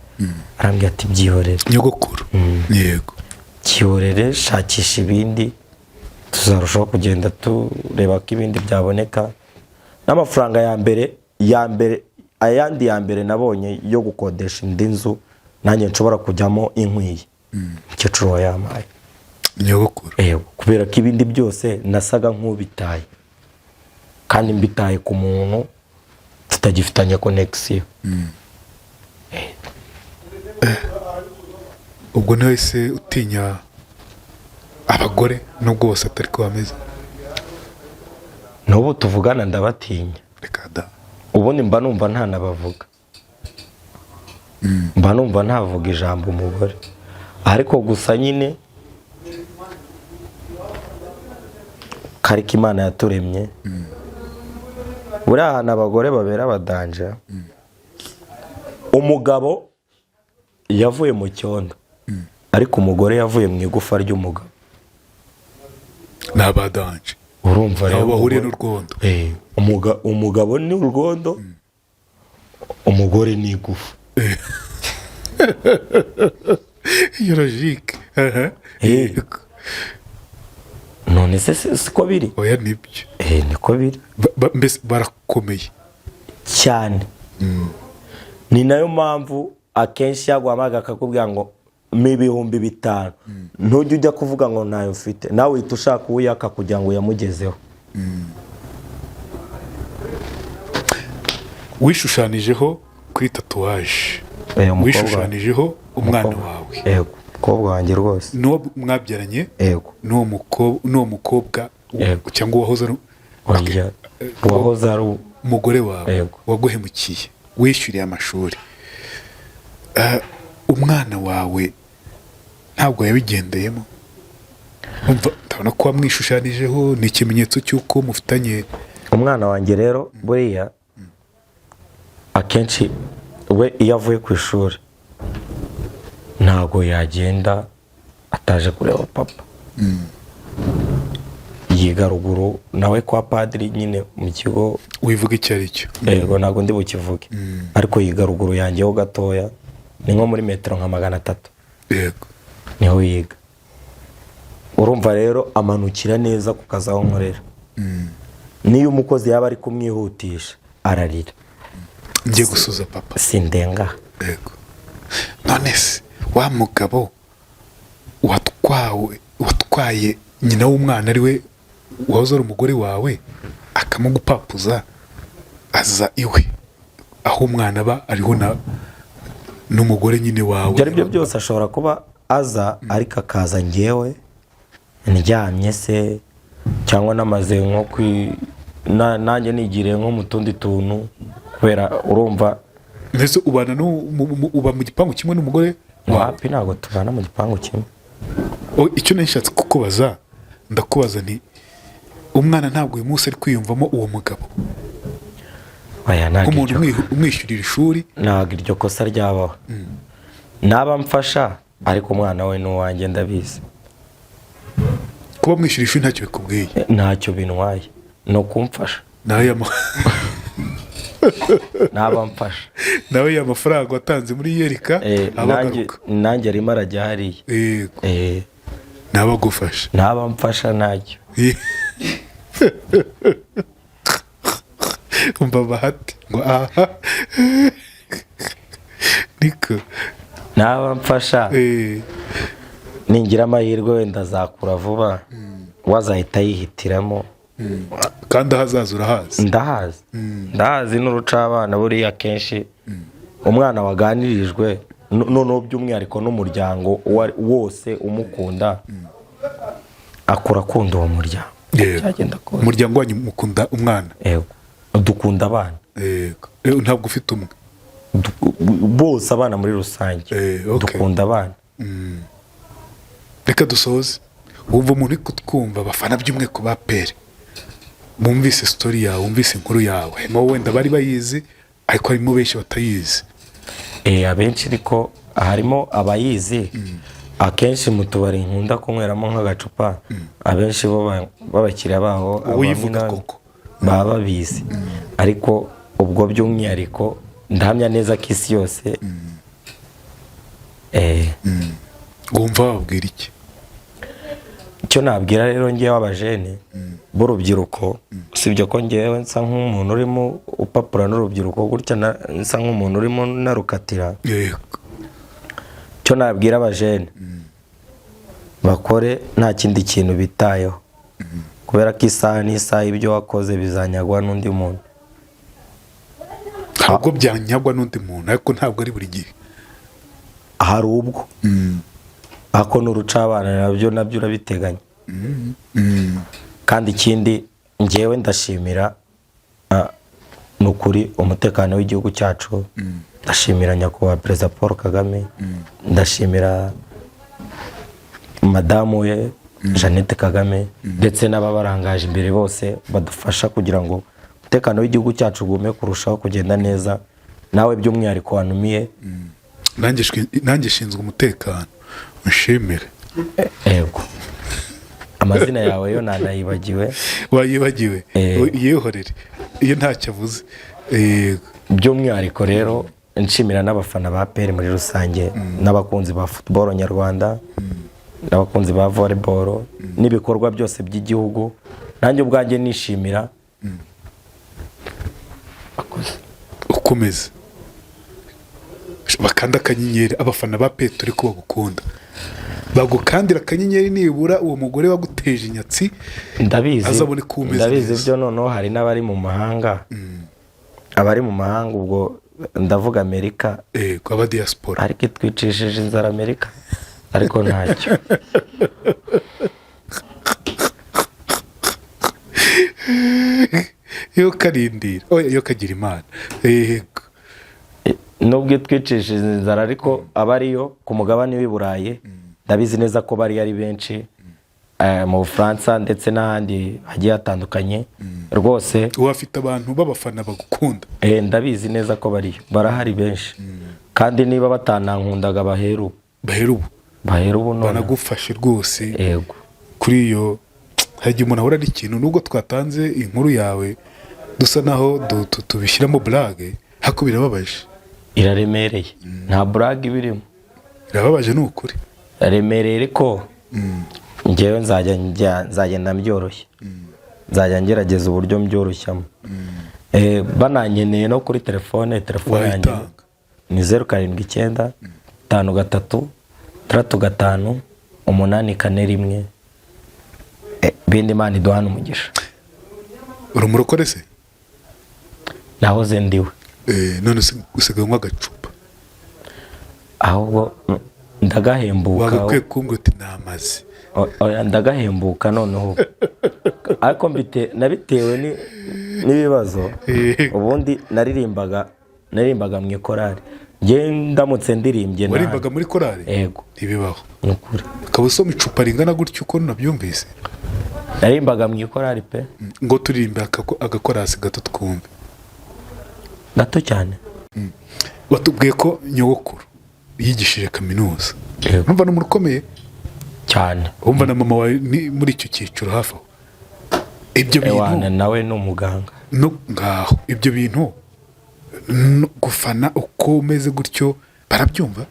Arambwira ati byihorere nyogokuru. Yego. Cyihorere shakisha ibindi tuzarushaho kugenda tureba ko ibindi byaboneka n'amafaranga ya mbere nabonye yo gukodesha indi nzu nanjye nshobora kujyamo inkwiye. Mukecuru wayamaye nyogokuru. Kubera ko ibindi byose nasaga nk'ubitaye kandi mbitaye ku muntu tutagifitanye connection. ubwo ntihise utinya abagore nubwo bose atari ko bameze? n'ubu tuvugana ndabatinya, reka da. ubundi mba numva ntanabavuga, mba numva ntavuga ijambo umugore, ariko gusa nyine kariko Imana yaturemye, buriya ahantu abagore babera abadanja. Umugabo yavuye mu cyondo, ariko umugore yavuye mu igufa ry'umugabo. Ni abadanje, urumva rero bahuriye n'urwondo. umugabo ni urwondo, umugore ni igufa. iyo logike. none se siko biri? oya nibyo. niko biri mbese barakomeye cyane. ni nayo mpamvu akenshi yaguhamagaye akakubwira ngo mpa ibihumbi 5, ntujya ujya kuvuga ngo ntayo mfite, nawe uhita ushaka uwuyaka kugira ngo uyamugezeho. wishushanijeho kuri tatuwaje, wishushanijeho umwana wawe. yego, umukobwa wanjye rwose. n'uwo mwabyaranye? yego. n'uwo mukobwa cyangwa uwahoze ari umugore wawe waguhemukiye, wishyuriye amashuri. umwana wawe ntabwo yabigendeyemo? ndabona ko wamwishushanijeho, ni ikimenyetso cy'uko mufitanye. umwana wanjye rero buriya akenshi we iyo avuye ku ishuri ntabwo yagenda ataje kureba papa. yiga ruguru nawe kwa padiri nyine mu kigo. wivuga icyo ari cyo? yego, ntabwo ndi bukivuge, ariko yiga ruguru yanjyeho gatoya, ni nko muri metero nka 300. yego, niho yiga. urumva rero amanukira neza ku kazi aho nkorera. niyo umukozi yaba ari kumwihutisha ararira. ngiye gusuza papa, sindenga. yego. none se wa mugabo watwaye nyina w'umwana ari we wahoze ari umugore wawe akamugupapuza, aza iwe aho umwana aba ariho n'umugore nyine wawe. ibyo ari byo byose ashobora kuba aza, ariko akaza ngewe ndyamye se, cyangwa namaze nko nanjye nigiriye nko mu tundi tuntu, kubera urumva. mbese uba mu gipangu kimwe n'umugore wapi? ntabwo tubana mu gipangu kimwe. icyo nashatse kukubaza, ndakubaza nti umwana ntabwo uyu munsi ari kwiyumvamo uwo mugabo nk'umuntu umwishyurira ishuri? ntabwo iryo kosa ryabaho. naba mfasha, ariko umwana we n'uwanjye ndabizi. kuba mwishyura ishuri ntacyo bikubwiye? ntacyo bintwaye, ni ukumfasha. naba mfasha nawe ya mafaranga watanze muri yereka nanjye arimo arajya hariya. yego, naba agufasha, naba mfasha ntacyo. umva bahati ngo aha niko naba mfasha. ningira amahirwe wenda azakura vuba, wazahita yihitiramo. kandi ahazaza urahazi? ndahazi n'urucabana. buriya kenshi umwana waganirijwe, noneho by'umwihariko n'umuryango wose umukunda, akura akunda uwo muryango. umuryango wanyu mukunda umwana? yego, dukunda abana. yego, ntabwo ufite umwe? bose abana muri rusange. dukunda abana. reka dusoze. wumva umuntu uri kutwumva, abafana by'umwihariko ba pere, bumvise sitori yawe, bumvise inkuru yawe, wenda bari bayizi ariko harimo benshi batayizi. abenshi ariko harimo abayizi. akenshi mu tubari nkunda kunyweramo nk'agacupa, abenshi bo b'abakiriya baho baba babizi. ariko ubwo by'umwihariko ndahamya neza ko isi yose. wumva wabwira iki? icyo nabwira rero ngewe abajene b'urubyiruko, usibye ko ngewe nsa nk'umuntu urimo upapura n'urubyiruko gutya, nsa nk'umuntu urimo narukatira. icyo nabwira abajene, bakore nta kindi kintu bitayeho, kubera ko isaha n'isaha ibyo wakoze bizanyagwa n'undi muntu. ntabwo byanyagwa n'undi muntu, ariko ntabwo ari buri gihe. hari ubwo ako n'urucabana nabyo urabiteganya. Kandi ikindi njyewe ndashimira nukuri umutekano w'igihugu cyacu, ndashimira nyakubahwa Perezida Paul Kagame, ndashimira madamu we Jeannette Kagame ndetse n'ababarangaje imbere bose badufasha kugira ngo umutekano w'igihugu cyacu ugume kurushaho kugenda neza. Nawe by'umwihariko wanumiye, nanjye shinzwe umutekano, nshimire. Yego, amazina yawe yo nanayibagiwe. Wayibagiwe? Yehorere iyo ntacyo avuze. By'umwihariko rero nshimira n'abafana ba APR muri rusange, n'abakunzi ba football nyarwanda, n'abakunzi ba volleyball n'ibikorwa byose by'igihugu. Nanjye ubwanjye nishimira. Ukomeze bakanda akanyenyeri, abafana ba APR turi ko bagukunda, bagukandira akanyenyeri nibura uwo mugore waguteje inyatsi. Ndabizi byo. Noneho hari n'abari mu mahanga, abari mu mahanga ubwo ndavuga Amerika, aba diaspora, ariko itwicishije inzara Amerika, ariko ntacyo. yo karindira yo kagira Imana. Nubwo itwicishije inzara ariko abariyo ku mugabane w'i Burayi ndabizi neza ko bari ari benshi, mu Bufaransa ndetse n'ahandi hagiye hatandukanye. Rwose wafite abantu b'abafana bagukunda. Ndabizi neza ko bariyo, barahari benshi. Kandi niba batanankundaga baheru ubu none banagufashe rwose. Yego, kuri iyo hagiye umuntu ahura n'ikintu, nubwo twatanze inkuru yawe dusa naho tubishyiramo blague, hako birababaje, iraremereye. Nta blague birimo, irababaje ni ukuri, iraremereye. Ariko njyewe nzagenda mbyoroshye, nzajya ngerageza uburyo mbyoroshyamo. Bananyeneye no kuri telefone yanjye ni 079 53 35 841. Bindi Imana iduhana umugisha. Urumurokore se? Nahoze ndiwe. None usigaye agacupa, ahubwo ndagahembuka. Wagakwiye kumbwira uti namaze. Ndagahembuka noneho. Ariko nabitewe n'ibibazo. Ubundi naririmbaga mu ikorari. Nge ndamutse ndirimbye. Warimbaga muri korari? Yego. Ibibaho. Nukuri. Ukaba usoma icupa ringana gutyo uko nabyumvise? Narimbaga mu ikorari pe. Ngo turirimbe agakorasi gato twumve. Gato cyane. Watubwiye ko nyogokuru yigishije kaminuza. Numva n'umuntu ukomeye cyane. Umva na mama wawe muri icyo cyiciro hafi aho. Ibyo bintu nawe ni umuganga. Ngaho ibyo bintu gufana uko umeze gutyo barabyumva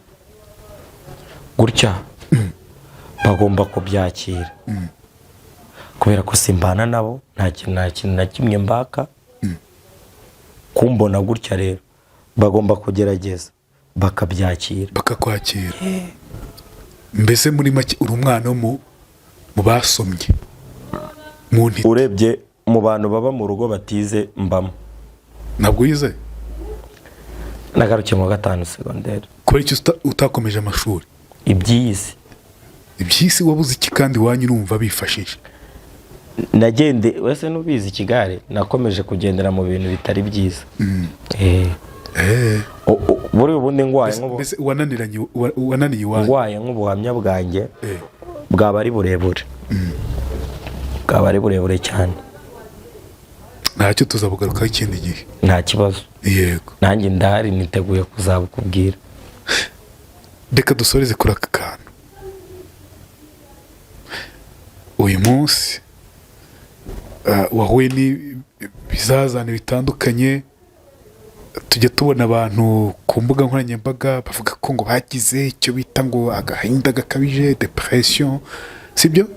gutya. Bagomba kubyakira, kubera ko simbana nabo, nta kintu na kimwe mbaka. Kumbona gutya rero bagomba kugerageza bakabyakira, bakakwakira. Mbese muri make uri umwana mu basomye. Urebye mu bantu baba mu rugo batize mbamo. Ntabwo wize? Nagarukiye mu 5 secondaire. Kubera icyo utakomeje amashuri? Ibyisi wabuze iki kandi wanyu urumva bifashije? Nagende wese nubizi ikigare, nakomeje kugendera mu bintu bitari byiza. Buri ubundi ngwaye wananiye iwanyu. Ngwaye nk'ubuhamya bwanjye bwaba ari burebure. Bwaba ari burebure cyane. Ntacyo tuzabugarukaho ikindi gihe. Nta kibazo. Yego. Nanjye ndahari niteguye kuzabukubwira. Reka dusoreze kuri aka kantu. Uyu munsi wahuye n'ibizazane bitandukanye, tujya tubona abantu ku mbuga nkoranyambaga bavuga ko ngo bagize icyo bita ngo agahinda gakabije, depression, sibyo?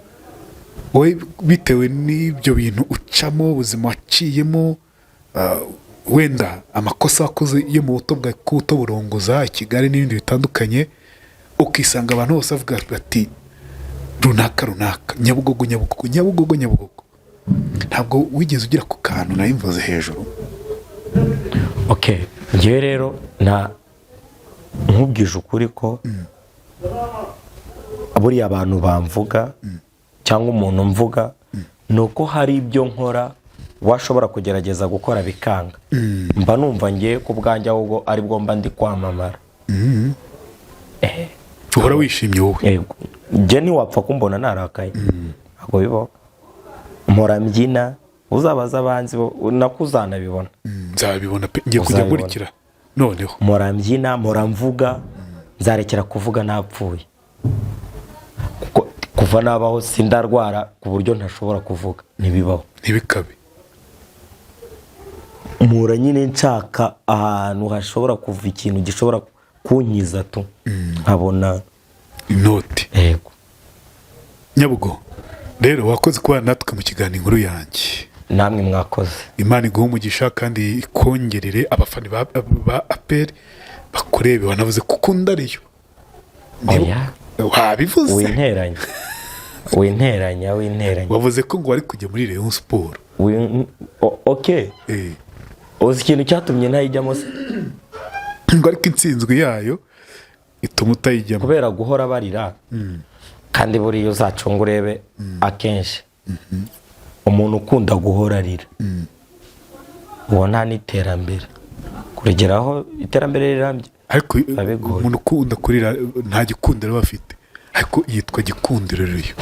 Wowe bitewe n'ibyo bintu ucamo, ubuzima waciyemo, wenda amakosa wakoze yo mu buto bwa kuto burongoza Kigali n'ibindi bitandukanye, ukisanga abantu bose bavuga bati runaka Nyabugogo. Ntabwo wigeze ugira ku kantu nayimvuze hejuru? Ngewe rero nkubwije ukuri ko buriya abantu bamvuga cyangwa umuntu mvuga nuko hari ibyo nkora washobora kugerageza gukora bikanga. Mba numva ngiye ku bwanjye ahubwo ari bwo mba ndi kwamamara. uhora wishimye wowe. Yego. Njye ntiwapfa kumbona narakaye. Ntabwo bibaho. Mpora mbyina, uzabaza abanzi nakuzanabibona. Nzabibona pe, ngiye kujya nkurikira noneho. Mpora mbyina, mpora mvuga, nzarekera kuvuga napfuye. Kuva nabaho sindarwara ku buryo ntashobora kuvuga, ntibibaho. Ntibikabe. Mpora nyine nshaka ahantu hashobora kuva ikintu gishobora kunkiza tu. Nkabona inoti. Yego. Nyabugo, rero wakoze kuba natwe mu kiganiro inkuru yanjye. Namwe mwakoze. Imana iguhe umugisha kandi ikongerere abafani ba APR bakurebe wanavuze kuko ndariyo. Oya. Wabivuze. Winteranya. Wavuze ko ngo wari kujya muri Rayon Sport. Okay. Uzi ikintu cyatumye ntayijyamo se? Ngo ariko intsinzwe yayo ituma utayijyamo. Kubera guhora barira. Kandi buriya uzacunga urebe akenshi. Umuntu ukunda guhora arira. Uwo nta n'iterambere. Kurigeraho iterambere rirambye. Ariko umuntu ukunda kurira nta gikundiro bafite. Ariko yitwa gikundiro rero.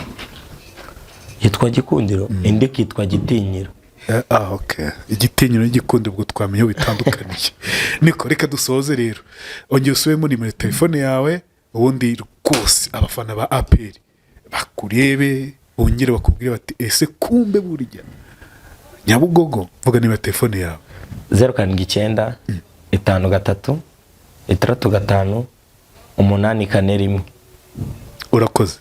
Yitwa gikundiro, indi kitwa gitinyiro. Okay. Igitinyiro n'igikundiro ubwo twamenye bitandukaniye. Niko reka dusoze rero. Ongera usubemo nimero telefone yawe, ubundi rwose abafana ba APR bakurebe, bongere bakubwire bati ese kumbe burya Nyabugogo. Vuga nimero telefone yawe. 079 53 65 841. Urakoze.